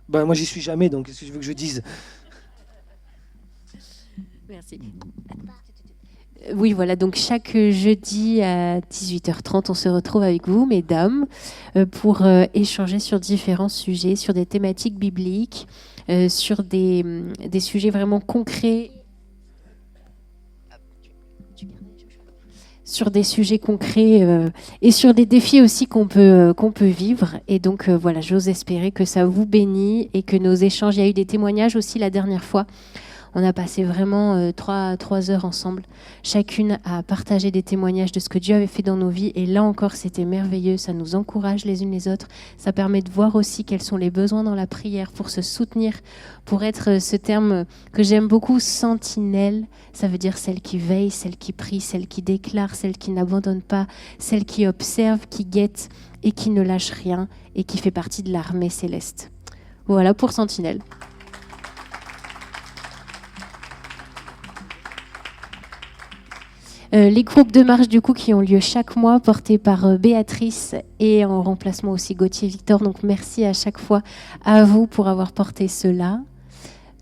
Moi, j'y suis jamais, donc qu'est-ce que tu veux que je dise? Merci. Oui, voilà, donc chaque jeudi à 18h30, on se retrouve avec vous, mesdames, pour échanger sur différents sujets, sur des thématiques bibliques, sur des sujets vraiment concrets. Sur des sujets concrets et sur des défis aussi qu'on peut vivre. Et donc, voilà, j'ose espérer que ça vous bénit et que nos échanges, il y a eu des témoignages aussi la dernière fois. On a passé vraiment 3 heures ensemble. Chacune a partagé des témoignages de ce que Dieu avait fait dans nos vies. Et là encore, c'était merveilleux. Ça nous encourage les unes les autres. Ça permet de voir aussi quels sont les besoins dans la prière pour se soutenir, pour être ce terme que j'aime beaucoup, sentinelle. Ça veut dire celle qui veille, celle qui prie, celle qui déclare, celle qui n'abandonne pas, celle qui observe, qui guette et qui ne lâche rien et qui fait partie de l'armée céleste. Voilà pour sentinelle. Les groupes de marche du coup qui ont lieu chaque mois, portés par Béatrice et en remplacement aussi Gauthier Victor. Donc merci à chaque fois à vous pour avoir porté cela.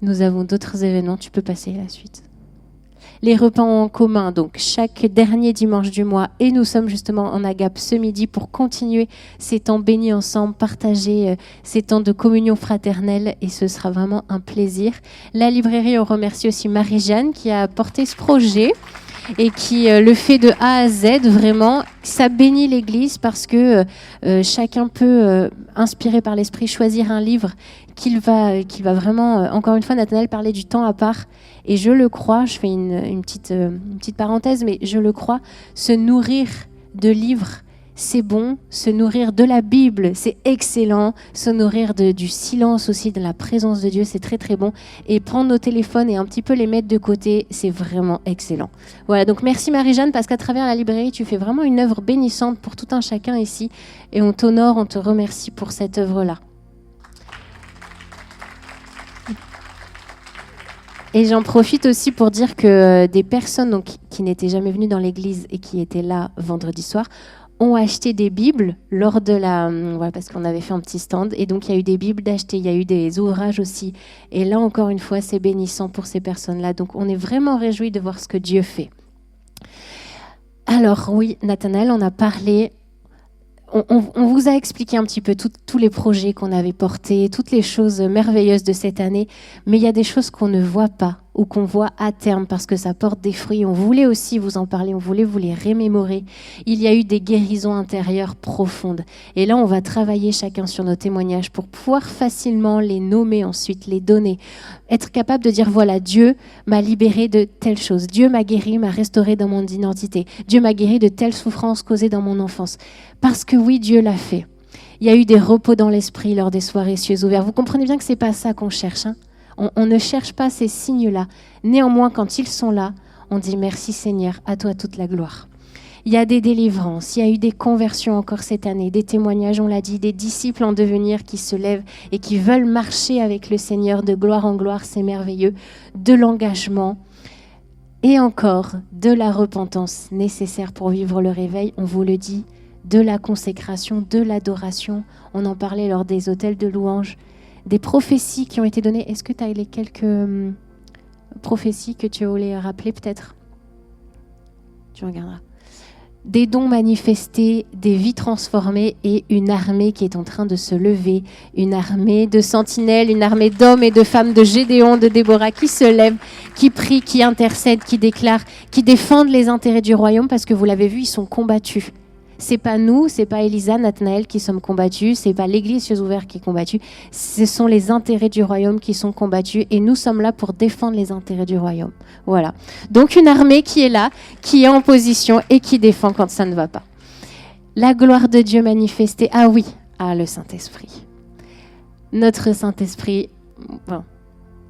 Nous avons d'autres événements. Tu peux passer à la suite. Les repas en commun, donc chaque dernier dimanche du mois. Et nous sommes justement en Agape ce midi pour continuer ces temps bénis ensemble, partager ces temps de communion fraternelle. Et ce sera vraiment un plaisir. La librairie, on remercie aussi Marie-Jeanne qui a porté ce projet. Et qui le fait de A à Z, vraiment, ça bénit l'Église parce que chacun peut, inspiré par l'Esprit, choisir un livre qu'il va vraiment, encore une fois, Nathanaël parlait du temps à part, et je le crois, je fais une petite parenthèse, mais je le crois, se nourrir de livres, c'est bon, se nourrir de la Bible, c'est excellent, se nourrir du silence aussi, de la présence de Dieu, c'est très très bon, et prendre nos téléphones et un petit peu les mettre de côté, c'est vraiment excellent. Voilà, donc merci Marie-Jeanne, parce qu'à travers la librairie, tu fais vraiment une œuvre bénissante pour tout un chacun ici, et on t'honore, on te remercie pour cette œuvre-là. Et j'en profite aussi pour dire que des personnes donc, qui n'étaient jamais venues dans l'église et qui étaient là vendredi soir, ont acheté des Bibles lors de voilà, parce qu'on avait fait un petit stand. Et donc, il y a eu des Bibles d'acheter, il y a eu des ouvrages aussi. Et là, encore une fois, c'est bénissant pour ces personnes-là. Donc, on est vraiment réjouis de voir ce que Dieu fait. Alors, oui, Nathanaël, on a parlé... On vous a expliqué un petit peu tous les projets qu'on avait portés, toutes les choses merveilleuses de cette année. Mais il y a des choses qu'on ne voit pas ou qu'on voit à terme parce que ça porte des fruits. On voulait aussi vous en parler, on voulait vous les remémorer. Il y a eu des guérisons intérieures profondes. Et là, on va travailler chacun sur nos témoignages pour pouvoir facilement les nommer ensuite, les donner. Être capable de dire, voilà, Dieu m'a libéré de telle chose. Dieu m'a guéri, m'a restauré dans mon identité. Dieu m'a guéri de telle souffrance causée dans mon enfance. Parce que oui, Dieu l'a fait. Il y a eu des repos dans l'esprit lors des soirées cieux ouverts. Vous comprenez bien que ce n'est pas ça qu'on cherche, hein. On ne cherche pas ces signes-là. Néanmoins, quand ils sont là, on dit merci Seigneur, à toi toute la gloire. Il y a des délivrances, il y a eu des conversions encore cette année, des témoignages, on l'a dit, des disciples en devenir qui se lèvent et qui veulent marcher avec le Seigneur de gloire en gloire, c'est merveilleux, de l'engagement et encore de la repentance nécessaire pour vivre le réveil, on vous le dit, de la consécration, de l'adoration, on en parlait lors des hôtels de louange, des prophéties qui ont été données. Est-ce que tu as les quelques prophéties que tu voulais rappeler peut-être ? Tu regarderas. des dons manifestés, des vies transformées et une armée qui est en train de se lever, une armée de sentinelles, une armée d'hommes et de femmes, de Gédéon, de Déborah qui se lèvent, qui prient, qui intercèdent, qui déclarent, qui défendent les intérêts du royaume parce que vous l'avez vu, ils sont combattus. C'est pas nous, c'est pas Elisa, Nathanaël qui sommes combattus, c'est pas l'église Cieux ouverts qui est combattue, ce sont les intérêts du royaume qui sont combattus et nous sommes là pour défendre les intérêts du royaume. Voilà. Donc une armée qui est là, qui est en position et qui défend quand ça ne va pas. La gloire de Dieu manifestée. Ah oui, le Saint-Esprit. Notre Saint-Esprit, bon,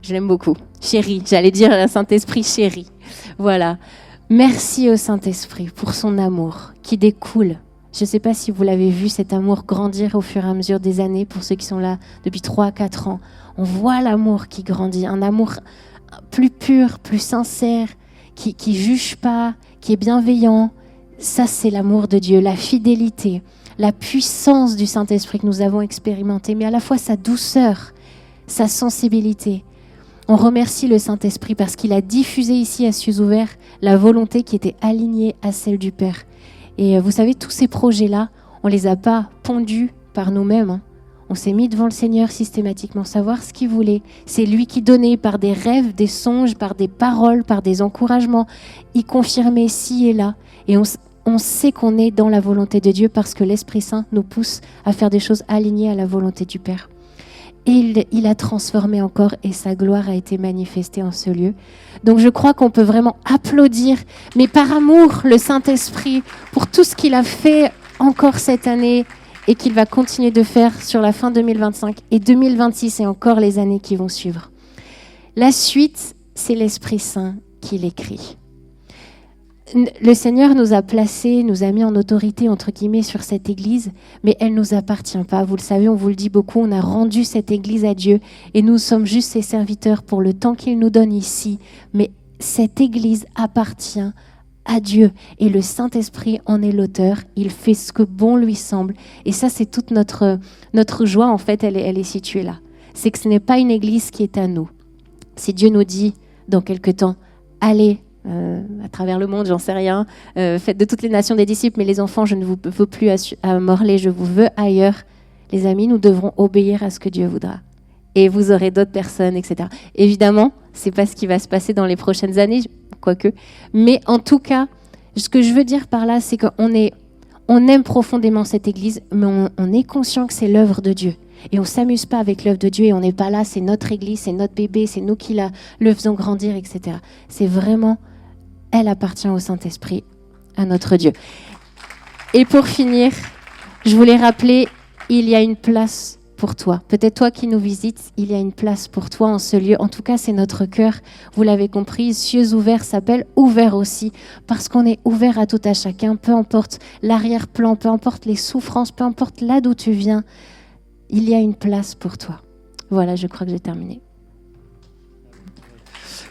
je l'aime beaucoup. Chéri, j'allais dire le Saint-Esprit chéri. Voilà. Merci au Saint-Esprit pour son amour qui découle. Je ne sais pas si vous l'avez vu, cet amour grandir au fur et à mesure des années pour ceux qui sont là depuis 3 à 4 ans. On voit l'amour qui grandit, un amour plus pur, plus sincère, qui ne juge pas, qui est bienveillant. Ça, c'est l'amour de Dieu, la fidélité, la puissance du Saint-Esprit que nous avons expérimenté, mais à la fois sa douceur, sa sensibilité. On remercie le Saint-Esprit parce qu'il a diffusé ici à Cieux ouverts la volonté qui était alignée à celle du Père. Et vous savez, tous ces projets-là, on ne les a pas pondus par nous-mêmes. On s'est mis devant le Seigneur systématiquement, savoir ce qu'il voulait. C'est lui qui donnait par des rêves, des songes, par des paroles, par des encouragements. Il confirmait ci et là. Et on sait qu'on est dans la volonté de Dieu parce que l'Esprit Saint nous pousse à faire des choses alignées à la volonté du Père. Et il a transformé encore et sa gloire a été manifestée en ce lieu. Donc je crois qu'on peut vraiment applaudir, mais par amour, le Saint-Esprit pour tout ce qu'il a fait encore cette année et qu'il va continuer de faire sur la fin 2025 et 2026 et encore les années qui vont suivre. La suite, c'est l'Esprit Saint qui l'écrit. Le Seigneur nous a placés, nous a mis en autorité, entre guillemets, sur cette église, mais elle ne nous appartient pas. Vous le savez, on vous le dit beaucoup, on a rendu cette église à Dieu et nous sommes juste ses serviteurs pour le temps qu'il nous donne ici. Mais cette église appartient à Dieu et le Saint-Esprit en est l'auteur. Il fait ce que bon lui semble. Et ça, c'est toute notre joie, en fait, elle est située là. C'est que ce n'est pas une église qui est à nous. Si Dieu nous dit, dans quelque temps, allez, à travers le monde, j'en sais rien. Faites de toutes les nations des disciples, mais les enfants, je ne vous veux plus à Morlaix, je vous veux ailleurs. Les amis, nous devrons obéir à ce que Dieu voudra. Et vous aurez d'autres personnes, etc. Évidemment, c'est pas ce qui va se passer dans les prochaines années, quoique. Mais en tout cas, ce que je veux dire par là, c'est qu'on aime profondément cette église, mais on est conscient que c'est l'œuvre de Dieu. Et on ne s'amuse pas avec l'œuvre de Dieu et on n'est pas là, c'est notre église, c'est notre bébé, c'est nous qui le faisons grandir, etc. C'est vraiment, elle appartient au Saint-Esprit, à notre Dieu. Et pour finir, je voulais rappeler, il y a une place pour toi. Peut-être toi qui nous visites, il y a une place pour toi en ce lieu. En tout cas, c'est notre cœur. Vous l'avez compris, Cieux ouverts s'appelle ouvert aussi, parce qu'on est ouvert à tout à chacun, peu importe l'arrière-plan, peu importe les souffrances, peu importe là d'où tu viens. Il y a une place pour toi. Voilà, je crois que j'ai terminé.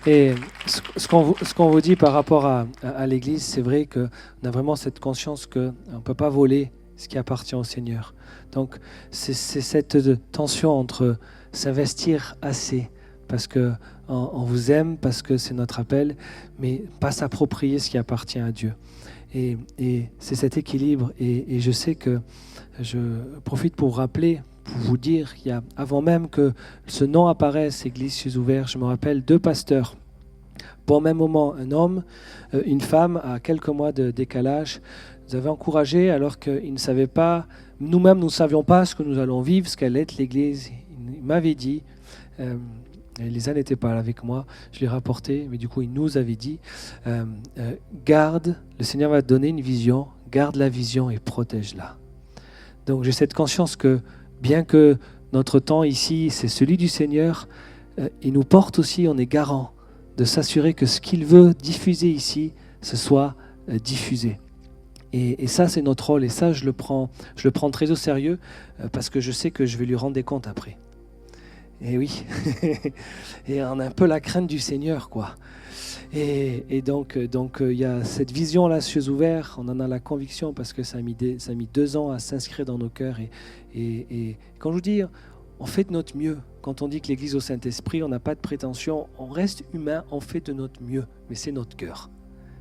Et ce qu'on vous dit par rapport à l'Église, c'est vrai qu'on a vraiment cette conscience qu'on ne peut pas voler ce qui appartient au Seigneur. Donc, c'est cette tension entre s'investir assez, parce qu'on vous aime, parce que c'est notre appel, mais pas s'approprier ce qui appartient à Dieu. Et c'est cet équilibre. Et je sais que je profite pour vous rappeler, pour vous dire, avant même que ce nom apparaisse, Église Cieux ouverts, je me rappelle 2 pasteurs. Pour au même moment, un homme, une femme, à quelques mois de décalage, nous avaient encouragés alors qu'ils ne savaient pas, nous-mêmes nous ne savions pas ce que nous allons vivre, ce qu'allait être l'Église. Il m'avait dit, Lisa n'était pas là avec moi, je l'ai rapporté, mais du coup il nous avait dit, garde, le Seigneur va te donner une vision, garde la vision et protège-la. Donc j'ai cette conscience que bien que notre temps ici, c'est celui du Seigneur, il nous porte aussi, on est garant de s'assurer que ce qu'il veut diffuser ici, ce soit diffusé. Et ça, c'est notre rôle. Et ça, je le prends très au sérieux parce que je sais que je vais lui rendre des comptes après. Et oui, et on a un peu la crainte du Seigneur, quoi. Et donc, il y a cette vision-là, Cieux ouverts, on en a la conviction parce que ça a mis 2 ans à s'inscrire dans nos cœurs. Et quand je vous dis, on fait de notre mieux. Quand on dit que l'Église au Saint-Esprit, on n'a pas de prétention, on reste humain, on fait de notre mieux. Mais c'est notre cœur.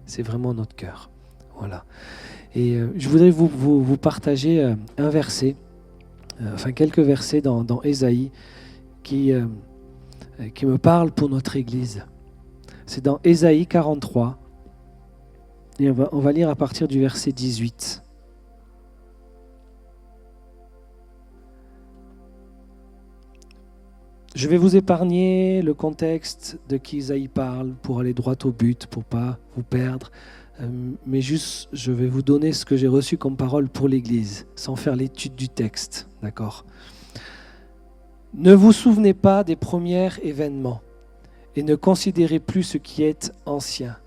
C'est vraiment notre cœur. Voilà. Et je voudrais vous partager un verset, quelques versets dans Ésaïe qui me parlent pour notre Église. C'est dans Ésaïe 43, et on va lire à partir du verset 18. Je vais vous épargner le contexte de qui Isaïe parle pour aller droit au but, pour ne pas vous perdre. Mais juste, je vais vous donner ce que j'ai reçu comme parole pour l'Église, sans faire l'étude du texte. D'accord ? Ne vous souvenez pas des premiers événements et ne considérez plus ce qui est ancien.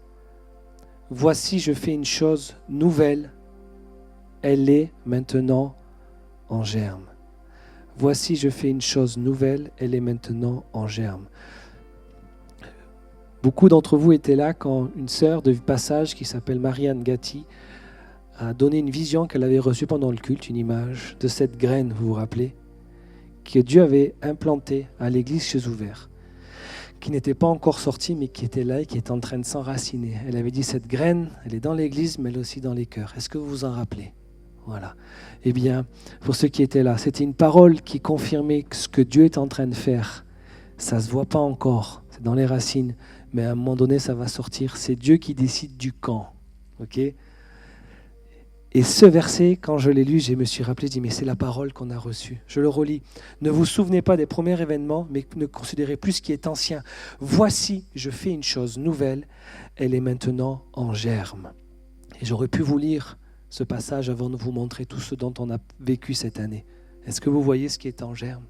Voici, je fais une chose nouvelle. Elle est maintenant en germe. Voici, je fais une chose nouvelle, elle est maintenant en germe. Beaucoup d'entre vous étaient là quand une sœur de passage qui s'appelle Marianne Gatti a donné une vision qu'elle avait reçue pendant le culte, une image de cette graine, vous vous rappelez, que Dieu avait implantée à l'église chez Ouvert, qui n'était pas encore sortie, mais qui était là et qui était en train de s'enraciner. Elle avait dit, cette graine, elle est dans l'église, mais elle est aussi dans les cœurs. Est-ce que vous vous en rappelez ? Voilà. Eh bien, pour ceux qui étaient là, c'était une parole qui confirmait ce que Dieu est en train de faire. Ça ne se voit pas encore, c'est dans les racines, mais à un moment donné, ça va sortir. C'est Dieu qui décide du quand. Ok ? Et ce verset, quand je l'ai lu, je me suis rappelé, je dis, mais c'est la parole qu'on a reçue. Je le relis. Ne vous souvenez pas des premiers événements, mais ne considérez plus ce qui est ancien. Voici, je fais une chose nouvelle, elle est maintenant en germe. Et j'aurais pu vous lire ce passage avant de vous montrer tout ce dont on a vécu cette année. Est-ce que vous voyez ce qui est en germe ?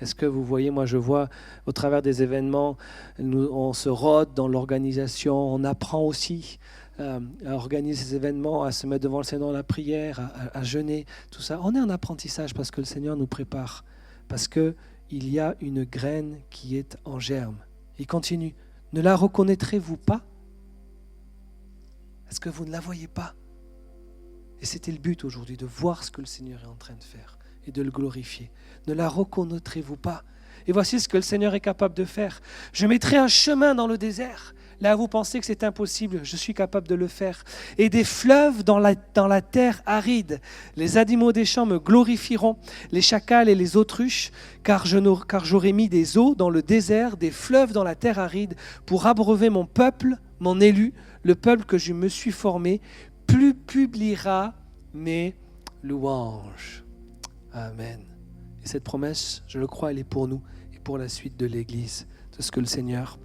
Est-ce que vous voyez, moi je vois au travers des événements, on se rôde dans l'organisation, on apprend aussi à organiser ces événements, à se mettre devant le Seigneur dans la prière, à jeûner, tout ça. On est en apprentissage parce que le Seigneur nous prépare, parce qu'il y a une graine qui est en germe. Il continue. Ne la reconnaîtrez-vous pas ? Est-ce que vous ne la voyez pas ? Et c'était le but aujourd'hui, de voir ce que le Seigneur est en train de faire et de le glorifier. Ne la reconnaîtrez-vous pas ? Et voici ce que le Seigneur est capable de faire. Je mettrai un chemin dans le désert. Là, vous pensez que c'est impossible, je suis capable de le faire. Et des fleuves dans la terre aride. Les animaux des champs me glorifieront, les chacals et les autruches, car j'aurai mis des eaux dans le désert, des fleuves dans la terre aride, pour abreuver mon peuple, mon élu, le peuple que je me suis formé, publiera mes louanges. Amen. Et cette promesse, je le crois, elle est pour nous et pour la suite de l'Église, de ce que le Seigneur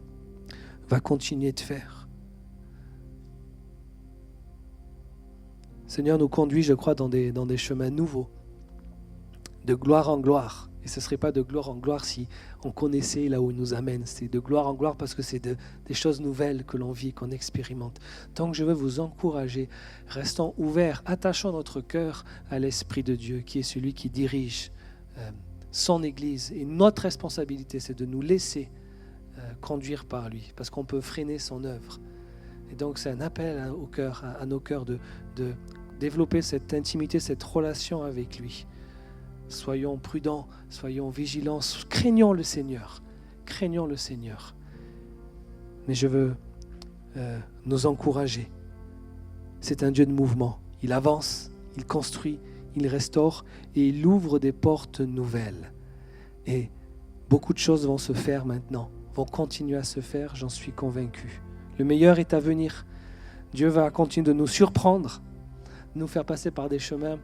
va continuer de faire. Le Seigneur nous conduit, je crois, dans des chemins nouveaux, de gloire en gloire. Et ce ne serait pas de gloire en gloire si on connaissait là où il nous amène. C'est de gloire en gloire parce que c'est des choses nouvelles que l'on vit, qu'on expérimente. Donc je veux vous encourager, restons ouverts, attachons notre cœur à l'Esprit de Dieu, qui est celui qui dirige son Église. Et notre responsabilité, c'est de nous laisser conduire par lui, parce qu'on peut freiner son œuvre. Et donc c'est un appel à nos cœurs de développer cette intimité, cette relation avec lui. Soyons prudents, soyons vigilants, craignons le Seigneur. Craignons le Seigneur. Mais je veux nous encourager. C'est un Dieu de mouvement. Il avance, il construit, il restaure et il ouvre des portes nouvelles. Et beaucoup de choses vont se faire maintenant, vont continuer à se faire, j'en suis convaincu. Le meilleur est à venir. Dieu va continuer de nous surprendre, nous faire passer par des chemins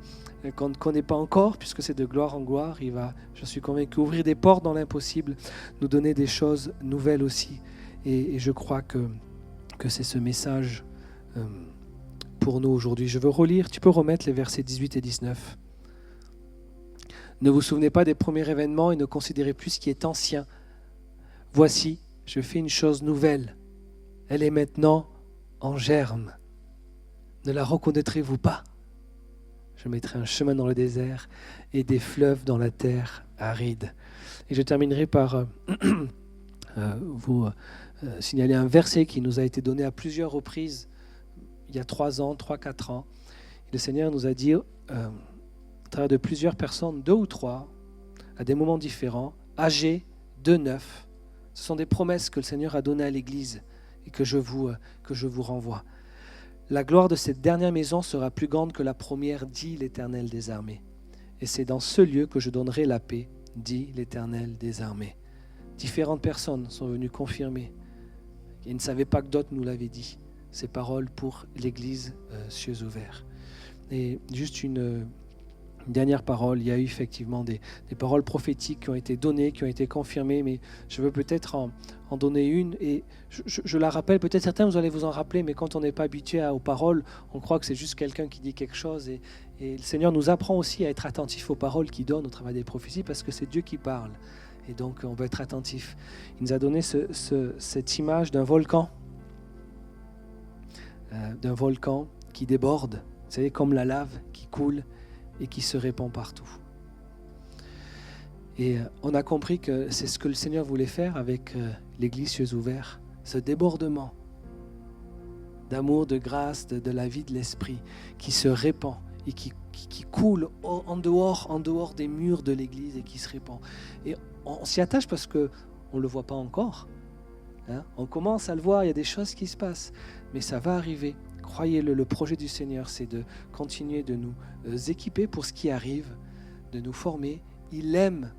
qu'on ne connaît pas encore, puisque c'est de gloire en gloire. Il va, je suis convaincu, ouvrir des portes dans l'impossible, nous donner des choses nouvelles aussi. Et je crois que c'est ce message pour nous aujourd'hui. Je veux relire, tu peux remettre les versets 18 et 19. Ne vous souvenez pas des premiers événements et ne considérez plus ce qui est ancien. Voici, je fais une chose nouvelle. Elle est maintenant en germe. Ne la reconnaîtrez-vous pas ? Je mettrai un chemin dans le désert et des fleuves dans la terre aride. Et je terminerai par vous signaler un verset qui nous a été donné à plusieurs reprises, il y a 3-4 ans. Le Seigneur nous a dit, à travers de plusieurs personnes, 2 ou 3, à des moments différents, Agé 2:9. Ce sont des promesses que le Seigneur a données à l'Église et que je vous renvoie. La gloire de cette dernière maison sera plus grande que la première, dit l'Éternel des armées. Et c'est dans ce lieu que je donnerai la paix, dit l'Éternel des armées. Différentes personnes sont venues confirmer. Ils ne savaient pas que d'autres nous l'avaient dit. Ces paroles pour l'Église cieux ouverts. Et juste une dernière parole, il y a eu effectivement des paroles prophétiques qui ont été données, qui ont été confirmées, mais je veux peut-être en donner une, et je la rappelle, peut-être certains vous allez vous en rappeler, mais quand on n'est pas habitué aux paroles, on croit que c'est juste quelqu'un qui dit quelque chose, et le Seigneur nous apprend aussi à être attentif aux paroles qu'il donne au travers des prophéties, parce que c'est Dieu qui parle, et donc on veut être attentif. Il nous a donné cette image d'un volcan qui déborde, vous savez, comme la lave qui coule et qui se répand partout. Et on a compris que c'est ce que le Seigneur voulait faire avec l'Église cieux ouverts, ce débordement d'amour, de grâce, de la vie de l'Esprit qui se répand et qui coule en dehors des murs de l'Église et qui se répand. Et on s'y attache parce qu'on ne le voit pas encore. On commence à le voir, il y a des choses qui se passent, mais ça va arriver. Croyez-le, le projet du Seigneur, c'est de continuer de nous équiper pour ce qui arrive, de nous former. Il aime,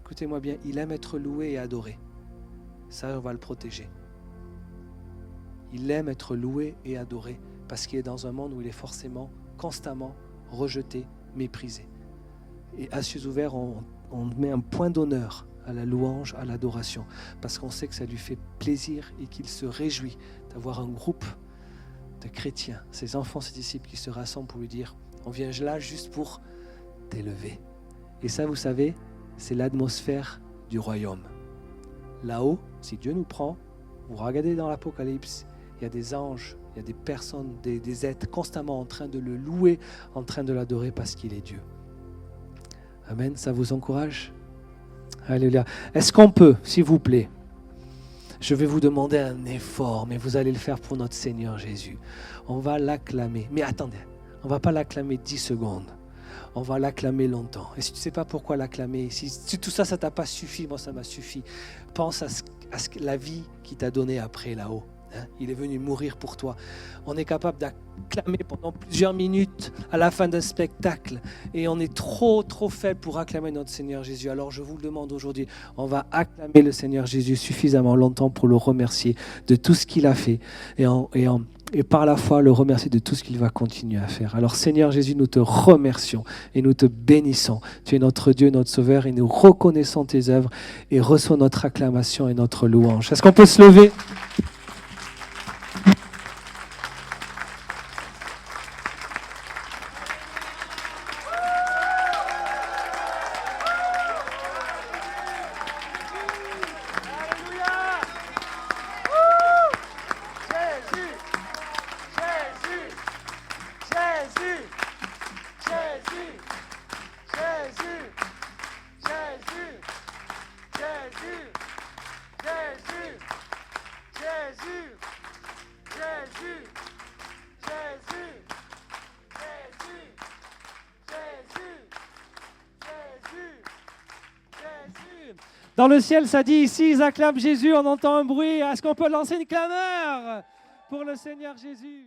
écoutez-moi bien, il aime être loué et adoré. Ça, on va le protéger. Il aime être loué et adoré parce qu'il est dans un monde où il est forcément, constamment rejeté, méprisé. Et à cieux ouverts, on met un point d'honneur à la louange, à l'adoration, parce qu'on sait que ça lui fait plaisir et qu'il se réjouit d'avoir un groupe de chrétiens, ses enfants, ses disciples qui se rassemblent pour lui dire on vient là juste pour t'élever. Et ça, vous savez, c'est l'atmosphère du royaume. Là-haut, si Dieu nous prend, vous regardez dans l'Apocalypse, il y a des anges, il y a des personnes, des êtres constamment en train de le louer, en train de l'adorer parce qu'il est Dieu. Amen, ça vous encourage? Alléluia. Est-ce qu'on peut, s'il vous plaît, je vais vous demander un effort, mais vous allez le faire pour notre Seigneur Jésus. On va l'acclamer. Mais attendez, on ne va pas l'acclamer 10 secondes. On va l'acclamer longtemps. Et si tu ne sais pas pourquoi l'acclamer, si tout ça, ça ne t'a pas suffi, moi ça m'a suffi. Pense à la vie qu'il t'a donnée après là-haut. Il est venu mourir pour toi. On est capable d'acclamer pendant plusieurs minutes à la fin d'un spectacle et on est trop faible pour acclamer notre Seigneur Jésus. Alors je vous le demande aujourd'hui, on va acclamer le Seigneur Jésus suffisamment longtemps pour le remercier de tout ce qu'il a fait et par la foi le remercier de tout ce qu'il va continuer à faire. Alors Seigneur Jésus, nous te remercions et nous te bénissons. Tu es notre Dieu, notre Sauveur et nous reconnaissons tes œuvres et reçois notre acclamation et notre louange. Est-ce qu'on peut se lever ? Dans le ciel, ça dit ici, ils acclament Jésus, on entend un bruit. Est-ce qu'on peut lancer une clameur pour le Seigneur Jésus ?